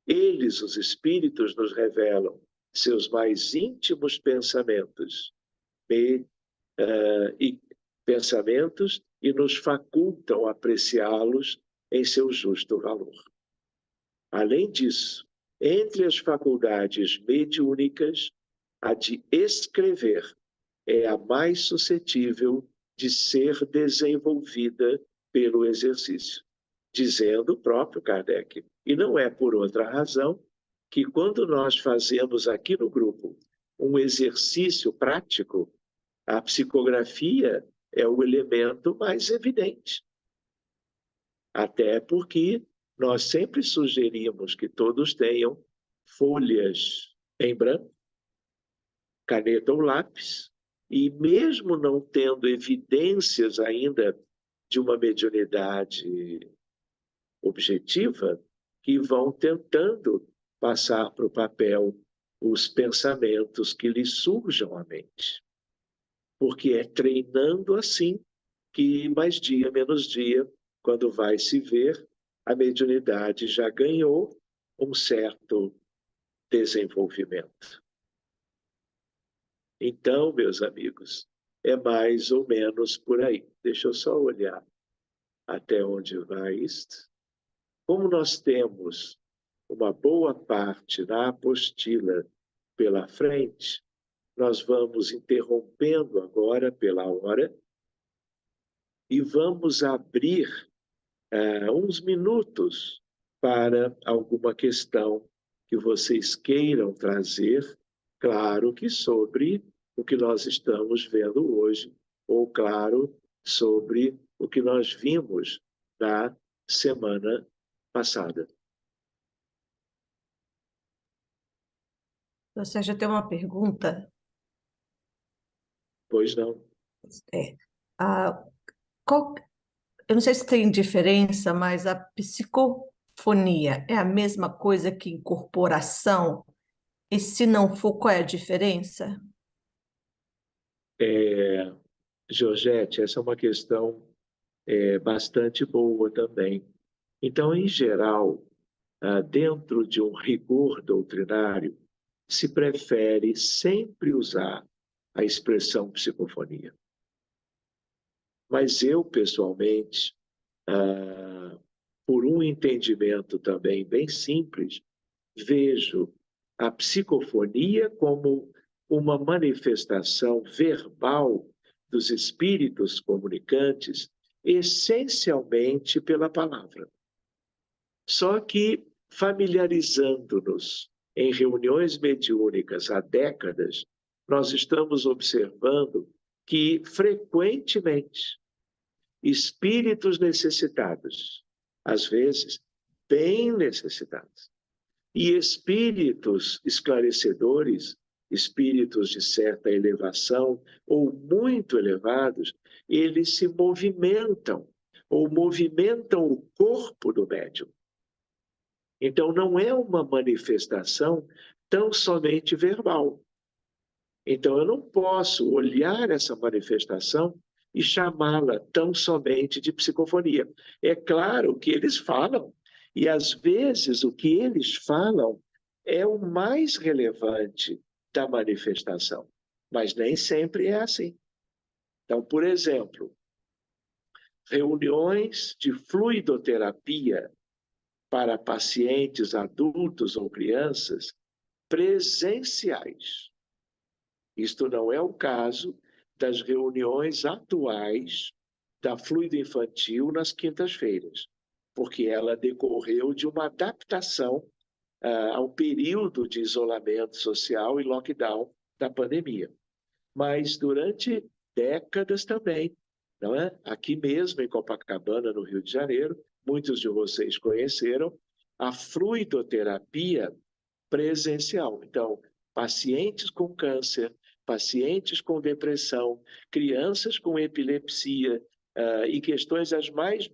Eles, os espíritos, nos revelam seus mais íntimos pensamentos e nos facultam apreciá-los em seu justo valor. Além disso, entre as faculdades mediúnicas, a de escrever é a mais suscetível de ser desenvolvida pelo exercício, dizendo o próprio Kardec. E não é por outra razão que, quando nós fazemos aqui no grupo um exercício prático, a psicografia é o elemento mais evidente. Até porque nós sempre sugerimos que todos tenham folhas em branco, caneta ou lápis, e mesmo não tendo evidências ainda de uma mediunidade objetiva, que vão tentando passar para o papel os pensamentos que lhes surjam à mente. Porque é treinando assim que, mais dia menos dia, quando vai se ver, a mediunidade já ganhou um certo desenvolvimento. Então, meus amigos, é mais ou menos por aí. Deixa eu só olhar até onde vai isto. Como nós temos uma boa parte da apostila pela frente, nós vamos interrompendo agora pela hora e vamos abrir uns minutos para alguma questão que vocês queiram trazer, claro que sobre o que nós estamos vendo hoje, ou claro, sobre o que nós vimos na semana passada. Ou seja, tem uma pergunta. Pois não. Eu não sei se tem diferença, mas a psicofonia é a mesma coisa que incorporação? E se não for, qual é a diferença? Georgette, essa é uma questão bastante boa também. Então, em geral, dentro de um rigor doutrinário, se prefere sempre usar a expressão psicofonia. Mas eu, pessoalmente, por um entendimento também bem simples, vejo a psicofonia como uma manifestação verbal dos espíritos comunicantes, essencialmente pela palavra. Só que familiarizando-nos em reuniões mediúnicas há décadas, nós estamos observando que, frequentemente, espíritos necessitados, às vezes bem necessitados, e espíritos esclarecedores, espíritos de certa elevação ou muito elevados, eles se movimentam, ou movimentam o corpo do médium. Então, não é uma manifestação tão somente verbal. Então, eu não posso olhar essa manifestação e chamá-la tão somente de psicofonia. É claro que eles falam, e às vezes o que eles falam é o mais relevante da manifestação, mas nem sempre é assim. Então, por exemplo, reuniões de fluidoterapia para pacientes adultos ou crianças presenciais. Isto não é o caso das reuniões atuais da Fluido Infantil nas quintas-feiras, porque ela decorreu de uma adaptação ao período de isolamento social e lockdown da pandemia. Mas durante décadas também, não é? Aqui mesmo em Copacabana, no Rio de Janeiro, muitos de vocês conheceram a fluidoterapia presencial. Então, pacientes com câncer, pacientes com depressão, crianças com epilepsia e questões as mais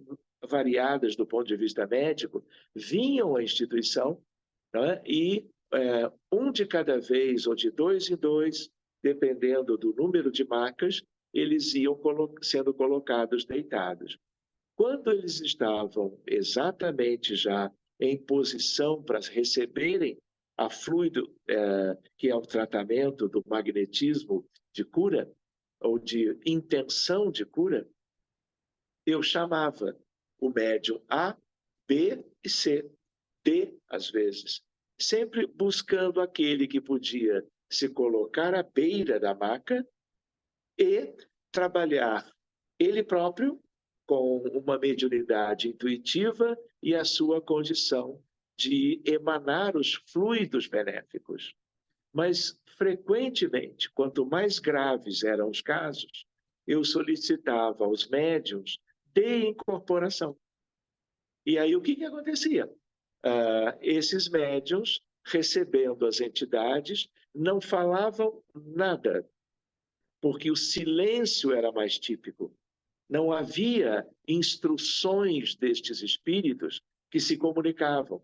variadas do ponto de vista médico, vinham à instituição, né? E um de cada vez, ou de dois em dois, dependendo do número de macas, eles iam sendo colocados deitados. Quando eles estavam exatamente já em posição para receberem a fluido, que é o tratamento do magnetismo de cura, ou de intenção de cura, eu chamava o médium A, B e C, D, às vezes, sempre buscando aquele que podia se colocar à beira da maca e trabalhar ele próprio com uma mediunidade intuitiva e a sua condição de emanar os fluidos benéficos. Mas, frequentemente, quanto mais graves eram os casos, eu solicitava aos médiuns de incorporação. E aí, o que acontecia? Esses médiuns, recebendo as entidades, não falavam nada, porque o silêncio era mais típico. Não havia instruções destes espíritos que se comunicavam,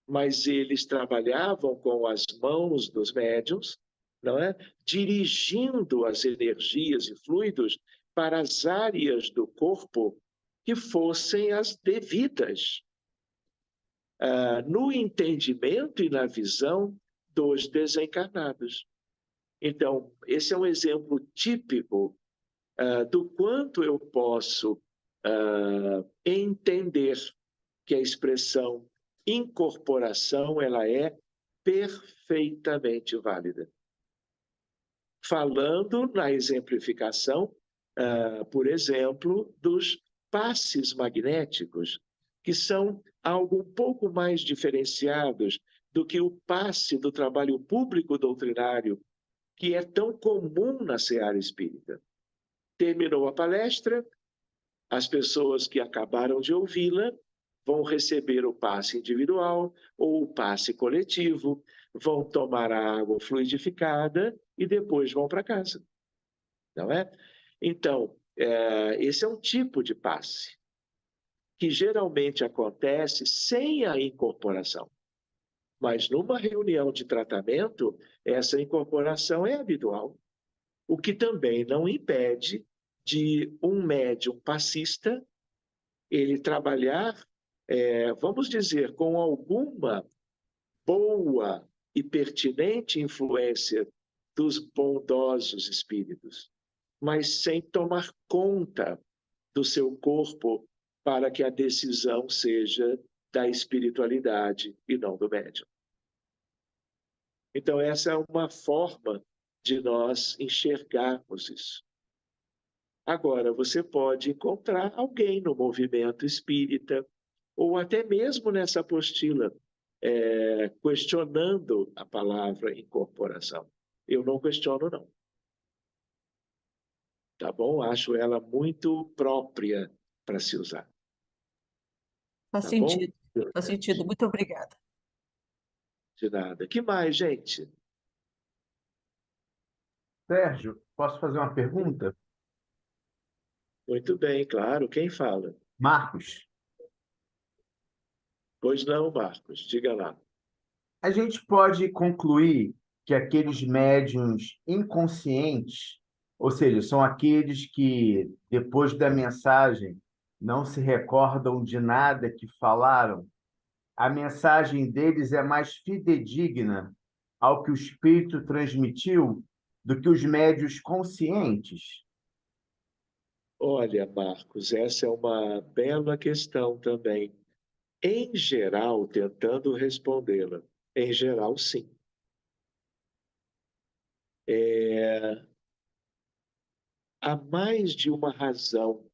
mas eles trabalhavam com as mãos dos médiuns, não é? Dirigindo as energias e fluidos para as áreas do corpo que fossem as devidas, no entendimento e na visão dos desencarnados. Então, esse é um exemplo típico do quanto eu posso entender que a expressão incorporação ela é perfeitamente válida. Falando na exemplificação, por exemplo, dos passes magnéticos, que são algo um pouco mais diferenciados do que o passe do trabalho público doutrinário, que é tão comum na seara espírita. Terminou a palestra, as pessoas que acabaram de ouvi-la vão receber o passe individual ou o passe coletivo, vão tomar a água fluidificada e depois vão para casa. Não é? Então, esse é um tipo de passe que geralmente acontece sem a incorporação. Mas numa reunião de tratamento, essa incorporação é habitual, o que também não impede de um médium passista ele trabalhar, vamos dizer, com alguma boa e pertinente influência dos bondosos espíritos, mas sem tomar conta do seu corpo para que a decisão seja da espiritualidade e não do médium. Então, essa é uma forma de nós enxergarmos isso. Agora, você pode encontrar alguém no movimento espírita, ou até mesmo nessa apostila, questionando a palavra incorporação. Eu não questiono, não. Tá bom? Acho ela muito própria para se usar. Faz Tá bom? sentido. Faz sentido. Muito obrigada. De nada. Que mais, gente? Sérgio, posso fazer uma pergunta? Muito bem, claro. Quem fala? Marcos, Pois não, Marcos. Diga lá. a gente pode concluir que aqueles médiuns inconscientes, ou seja, são aqueles que, depois da mensagem, não se recordam de nada que falaram, a mensagem deles é mais fidedigna ao que o espírito transmitiu do que os médios conscientes? Olha, Marcos, essa é uma bela questão também. Em geral, tentando respondê-la, em geral, sim. Há mais de uma razão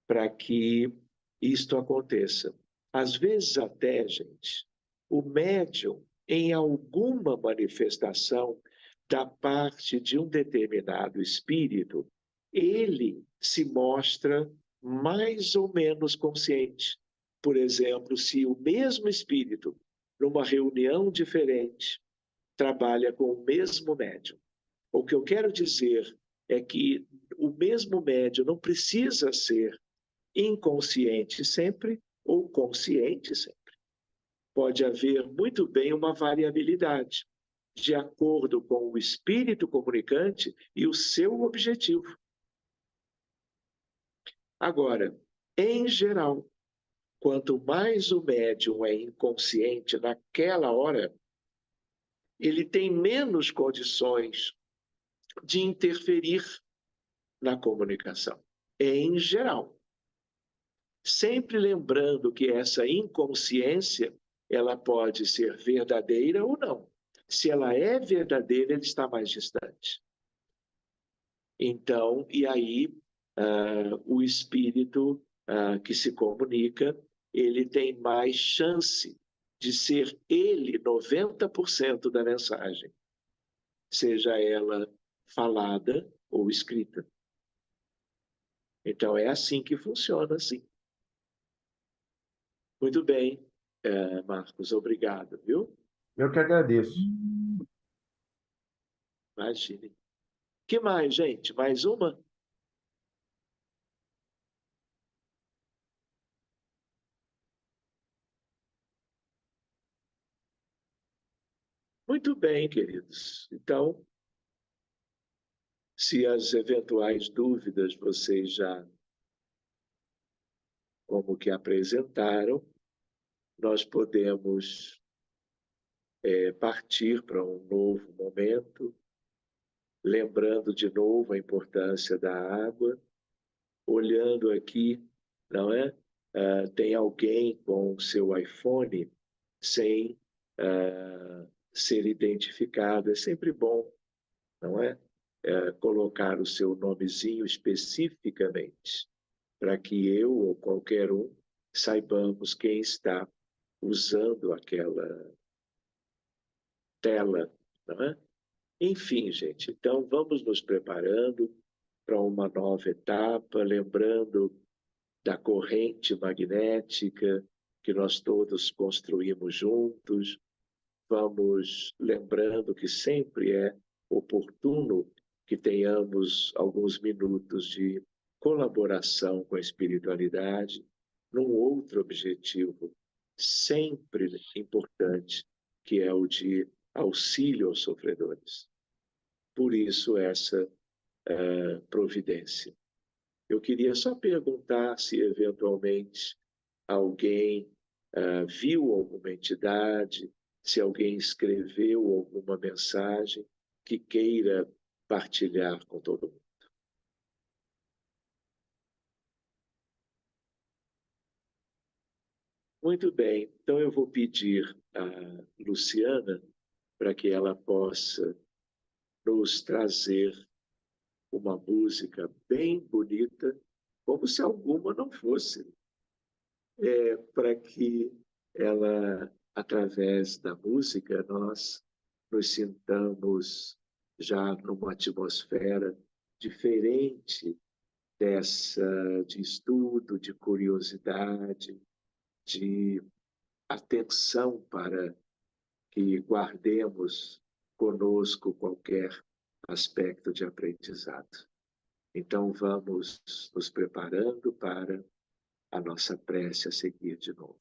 para que isto aconteça. Às vezes até, gente, o médium, em alguma manifestação da parte de um determinado espírito, ele se mostra mais ou menos consciente. Por exemplo, se o mesmo espírito, numa reunião diferente, trabalha com o mesmo médium. O que eu quero dizer é que o mesmo médium não precisa ser inconsciente sempre ou consciente sempre. Pode haver muito bem uma variabilidade, de acordo com o espírito comunicante e o seu objetivo. Agora, em geral, quanto mais o médium é inconsciente naquela hora, ele tem menos condições de interferir na comunicação, em geral. Sempre lembrando que essa inconsciência, ela pode ser verdadeira ou não. Se ela é verdadeira, ele está mais distante. Então, e aí, o espírito que se comunica, ele tem mais chance de ser ele 90% da mensagem, seja ela falada ou escrita. Então, é assim que funciona, sim. Muito bem, Marcos, obrigado, viu? Eu que agradeço. Imagine. Que mais, gente? Mais uma? Muito bem, queridos. Então, se as eventuais dúvidas vocês já como que apresentaram, nós podemos partir para um novo momento, lembrando de novo a importância da água, olhando aqui, não é? Tem alguém com o seu iPhone sem ser identificado. É sempre bom, não é? Colocar o seu nomezinho especificamente, para que eu ou qualquer um saibamos quem está usando aquela tela, não é? Enfim, gente, então vamos nos preparando para uma nova etapa, lembrando da corrente magnética que nós todos construímos juntos. Vamos lembrando que sempre é oportuno que tenhamos alguns minutos de colaboração com a espiritualidade, num outro objetivo sempre importante, que é o de auxílio aos sofredores. Por isso, essa providência. Eu queria só perguntar se, eventualmente, alguém viu alguma entidade, se alguém escreveu alguma mensagem que queira partilhar com todo mundo. Muito bem, então eu vou pedir a Luciana para que ela possa nos trazer uma música bem bonita, como se alguma não fosse, para que ela através da música, nós nos sintamos já numa atmosfera diferente dessa de estudo, de curiosidade, de atenção para que guardemos conosco qualquer aspecto de aprendizado. Então, vamos nos preparando para a nossa prece a seguir de novo.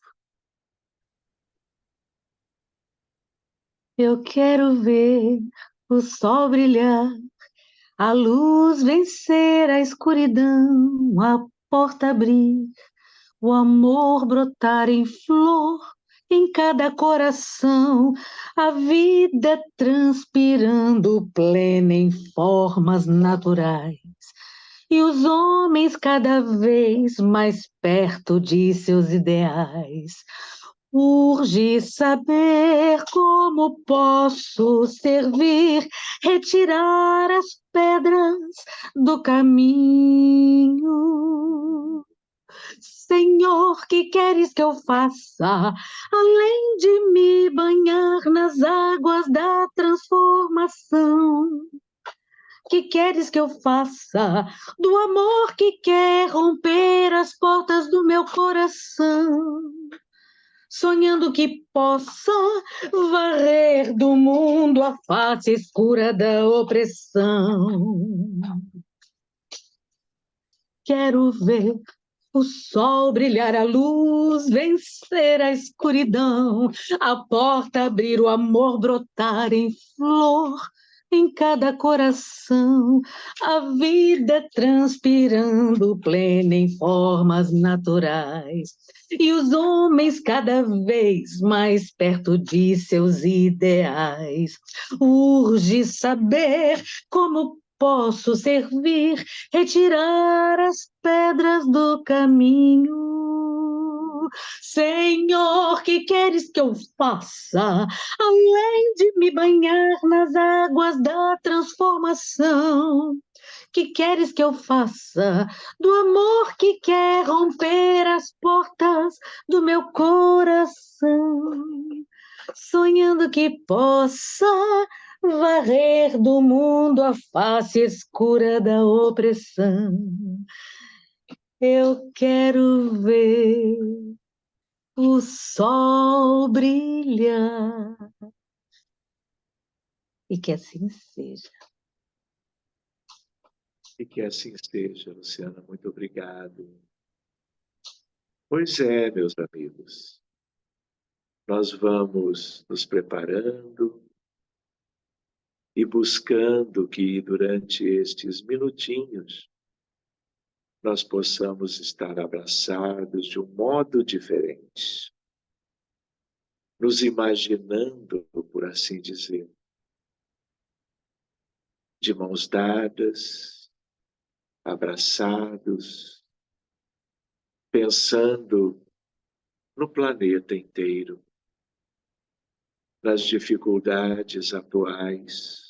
Eu quero ver o sol brilhar, a luz vencer a escuridão, a porta abrir, o amor brotar em flor em cada coração, a vida transpirando plena em formas naturais. E os homens cada vez mais perto de seus ideais. Urge saber como posso servir, retirar as pedras do caminho. Senhor, que queres que eu faça, além de me banhar nas águas da transformação? Que queres que eu faça do amor que quer romper as portas do meu coração? Sonhando que possa varrer do mundo a face escura da opressão. Quero ver o sol brilhar, a luz vencer a escuridão, a porta abrir, o amor brotar em flor em cada coração, a vida transpirando plena em formas naturais. E os homens cada vez mais perto de seus ideais. Urge saber como posso servir, retirar as pedras do caminho. Senhor, que queres que eu faça, além de me banhar nas águas da transformação? Que queres que eu faça do amor que quer romper as portas do meu coração? Sonhando que possa varrer do mundo a face escura da opressão. Eu quero ver o sol brilhar. E que assim seja. E que assim seja, Luciana. Muito obrigado. Pois é, meus amigos. Nós vamos nos preparando e buscando que durante estes minutinhos nós possamos estar abraçados de um modo diferente, nos imaginando, por assim dizer, de mãos dadas, abraçados, pensando no planeta inteiro, nas dificuldades atuais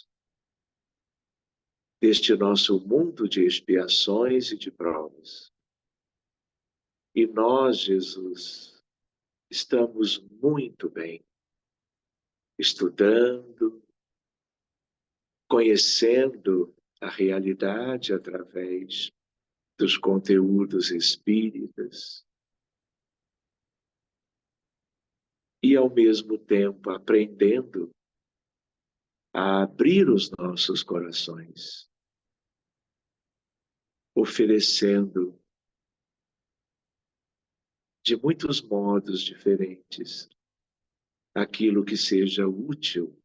deste nosso mundo de expiações e de provas. E nós, Jesus, estamos muito bem, estudando, conhecendo a realidade através dos conteúdos espíritas e, ao mesmo tempo, aprendendo a abrir os nossos corações, oferecendo de muitos modos diferentes aquilo que seja útil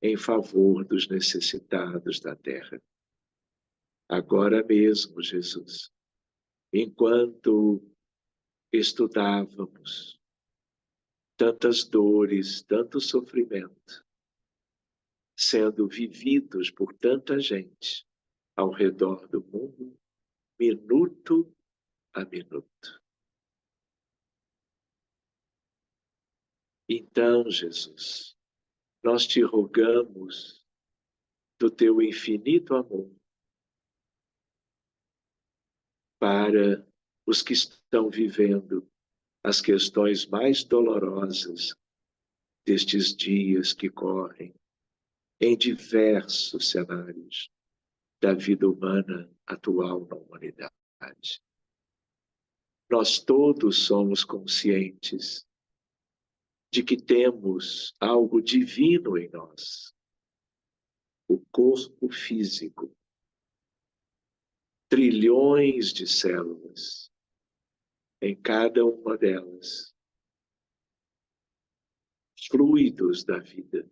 em favor dos necessitados da terra. Agora mesmo, Jesus, enquanto estudávamos tantas dores, tanto sofrimento, sendo vividos por tanta gente ao redor do mundo, minuto a minuto. Então, Jesus, nós te rogamos do teu infinito amor para os que estão vivendo as questões mais dolorosas destes dias que correm em diversos cenários da vida humana atual na humanidade. Nós todos somos conscientes de que temos algo divino em nós, o corpo físico, trilhões de células em cada uma delas, fluidos da vida,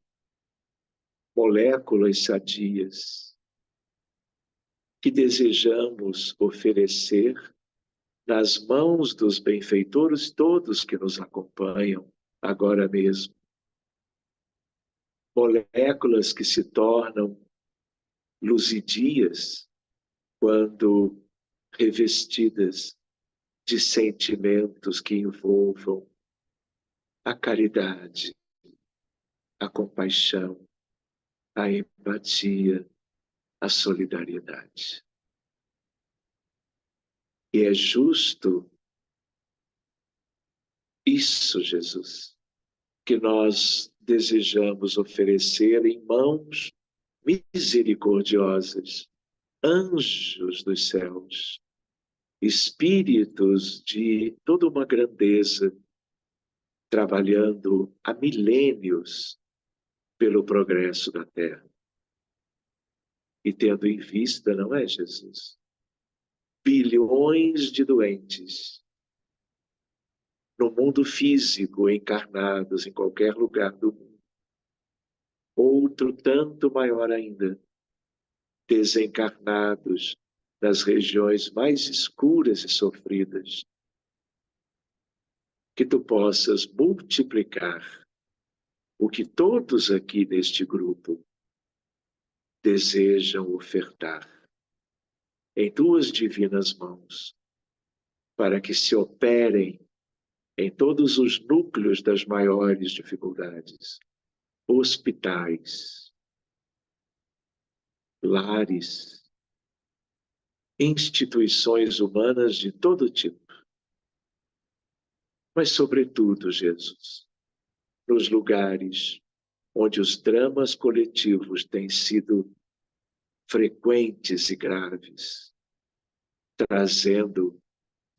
moléculas sadias que desejamos oferecer nas mãos dos benfeitores todos que nos acompanham agora mesmo. Moléculas que se tornam luzidias quando revestidas de sentimentos que envolvam a caridade, a compaixão, a empatia, a solidariedade. E é justo isso, Jesus, que nós desejamos oferecer em mãos misericordiosas, anjos dos céus, espíritos de toda uma grandeza, trabalhando há milênios pelo progresso da Terra. E tendo em vista, não é, Jesus? Bilhões de doentes no mundo físico, encarnados em qualquer lugar do mundo. Outro tanto maior ainda, desencarnados nas regiões mais escuras e sofridas. Que tu possas multiplicar o que todos aqui neste grupo desejam ofertar em tuas divinas mãos, para que se operem em todos os núcleos das maiores dificuldades, hospitais, lares, instituições humanas de todo tipo. Mas, sobretudo, Jesus, nos lugares onde os dramas coletivos têm sido frequentes e graves, trazendo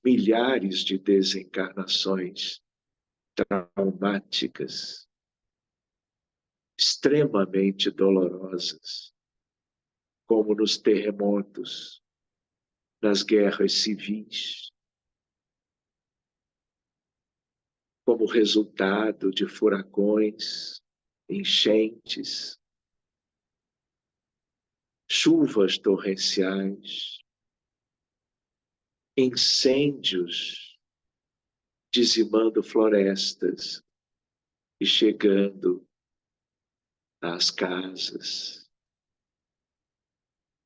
milhares de desencarnações traumáticas, extremamente dolorosas, como nos terremotos, nas guerras civis, como resultado de furacões, enchentes, chuvas torrenciais, incêndios dizimando florestas e chegando às casas.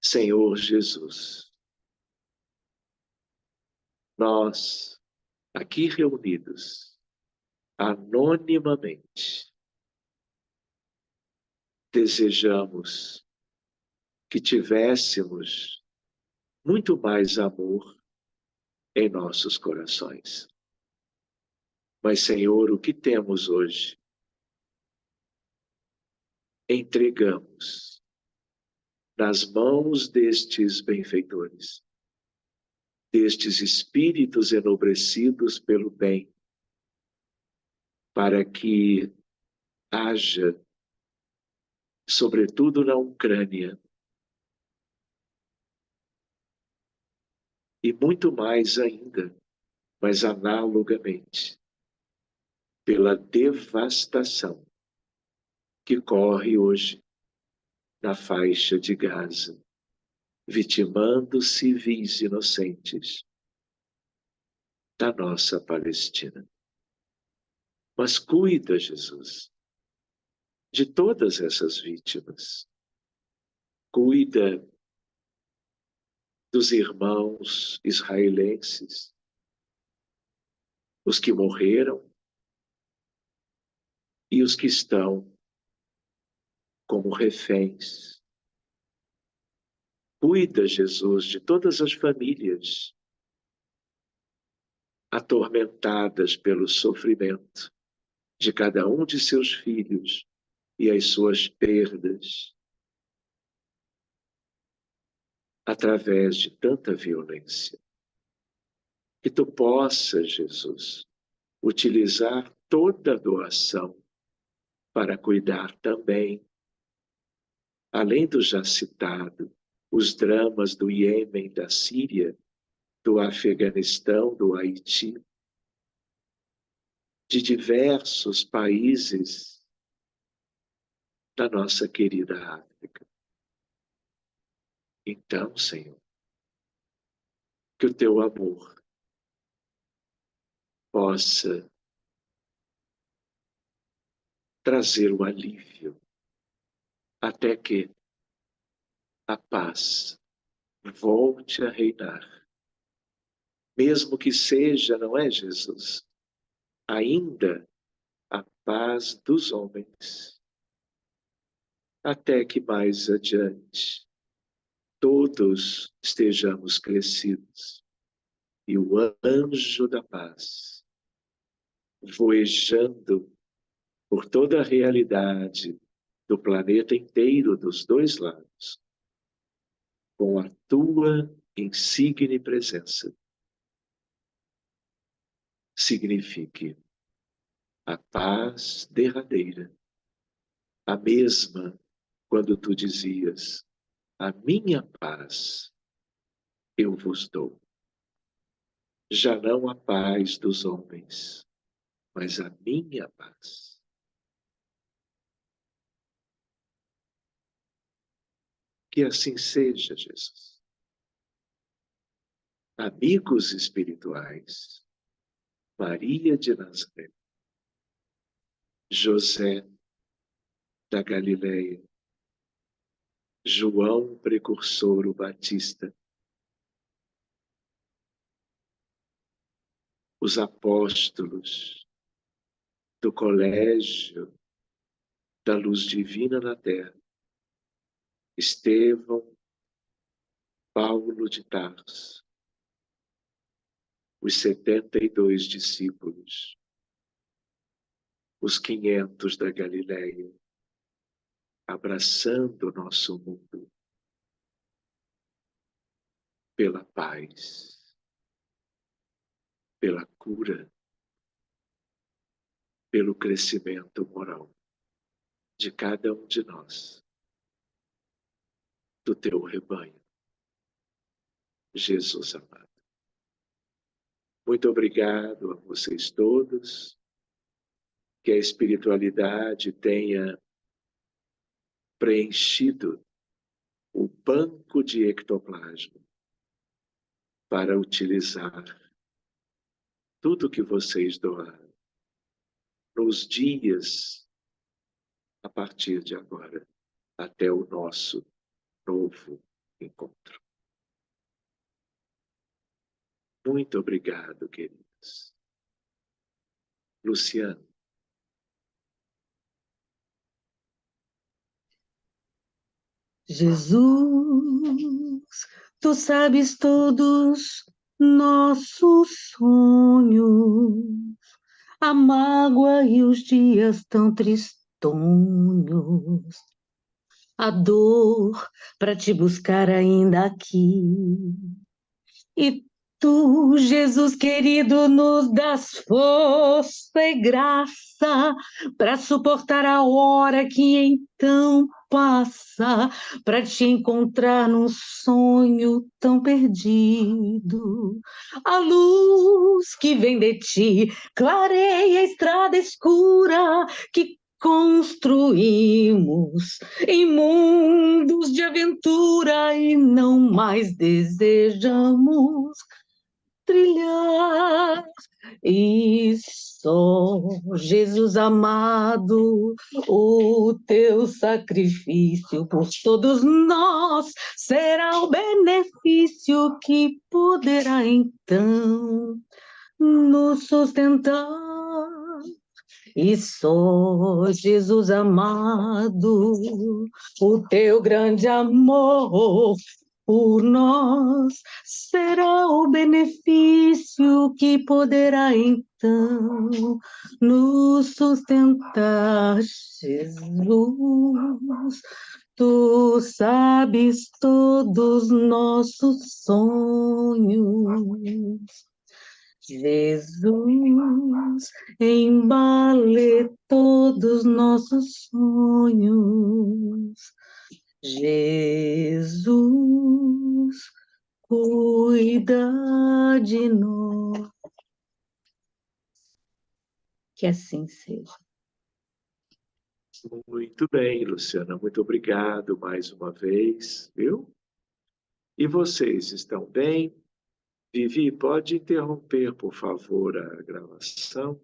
Senhor Jesus, nós, aqui reunidos, anonimamente, desejamos que tivéssemos muito mais amor em nossos corações. Mas, Senhor, o que temos hoje? Entregamos nas mãos destes benfeitores, destes espíritos enobrecidos pelo bem, para que haja, sobretudo na Ucrânia, e muito mais ainda, mas analogamente, pela devastação que corre hoje na faixa de Gaza, vitimando civis inocentes da nossa Palestina. Mas cuida, Jesus, de todas essas vítimas. Cuida dos irmãos israelenses, os que morreram e os que estão como reféns. Cuida, Jesus, de todas as famílias atormentadas pelo sofrimento de cada um de seus filhos e as suas perdas, através de tanta violência. Que tu possas, Jesus, utilizar toda a doação para cuidar também, além do já citado, os dramas do Iêmen, da Síria, do Afeganistão, do Haiti, de diversos países da nossa querida África. Então, Senhor, que o teu amor possa trazer o alívio até que a paz volte a reinar. Mesmo que seja, não é, Jesus, ainda a paz dos homens, até que mais adiante todos estejamos crescidos e o anjo da paz, voejando por toda a realidade do planeta inteiro, dos dois lados, com a tua insigne presença, signifique a paz derradeira, a mesma quando tu dizias: a minha paz eu vos dou. Já não a paz dos homens, mas a minha paz. Que assim seja, Jesus. Amigos espirituais, Maria de Nazaré, José da Galileia, João Precursor o Batista, os apóstolos do Colégio da Luz Divina na Terra, Estevão, Paulo de Tarso, os 72 discípulos, os 500 da Galileia, abraçando o nosso mundo pela paz, pela cura, pelo crescimento moral de cada um de nós, do teu rebanho, Jesus amado. Muito obrigado a vocês todos, que a espiritualidade tenha preenchido o banco de ectoplasma para utilizar tudo que vocês doaram nos dias a partir de agora, até o nosso novo encontro. Muito obrigado, queridos. Luciano. Jesus, tu sabes todos nossos sonhos, a mágoa e os dias tão tristonhos, a dor para te buscar ainda aqui. E tu, Jesus querido, nos das força e graça para suportar a hora que então passa, para te encontrar num sonho tão perdido. A luz que vem de ti clareia a estrada escura que construímos em mundos de aventura e não mais desejamos trilhar. E só, Jesus amado, o teu sacrifício por todos nós será o benefício que poderá então nos sustentar. E só, Jesus amado, o teu grande amor por nós será o benefício que poderá então nos sustentar, Jesus. Tu sabes todos nossos sonhos, Jesus, embale todos nossos sonhos. Jesus, cuida de nós. Que assim seja. Muito bem, Luciana, muito obrigado mais uma vez, viu? E vocês estão bem? Vivi, pode interromper, por favor, a gravação?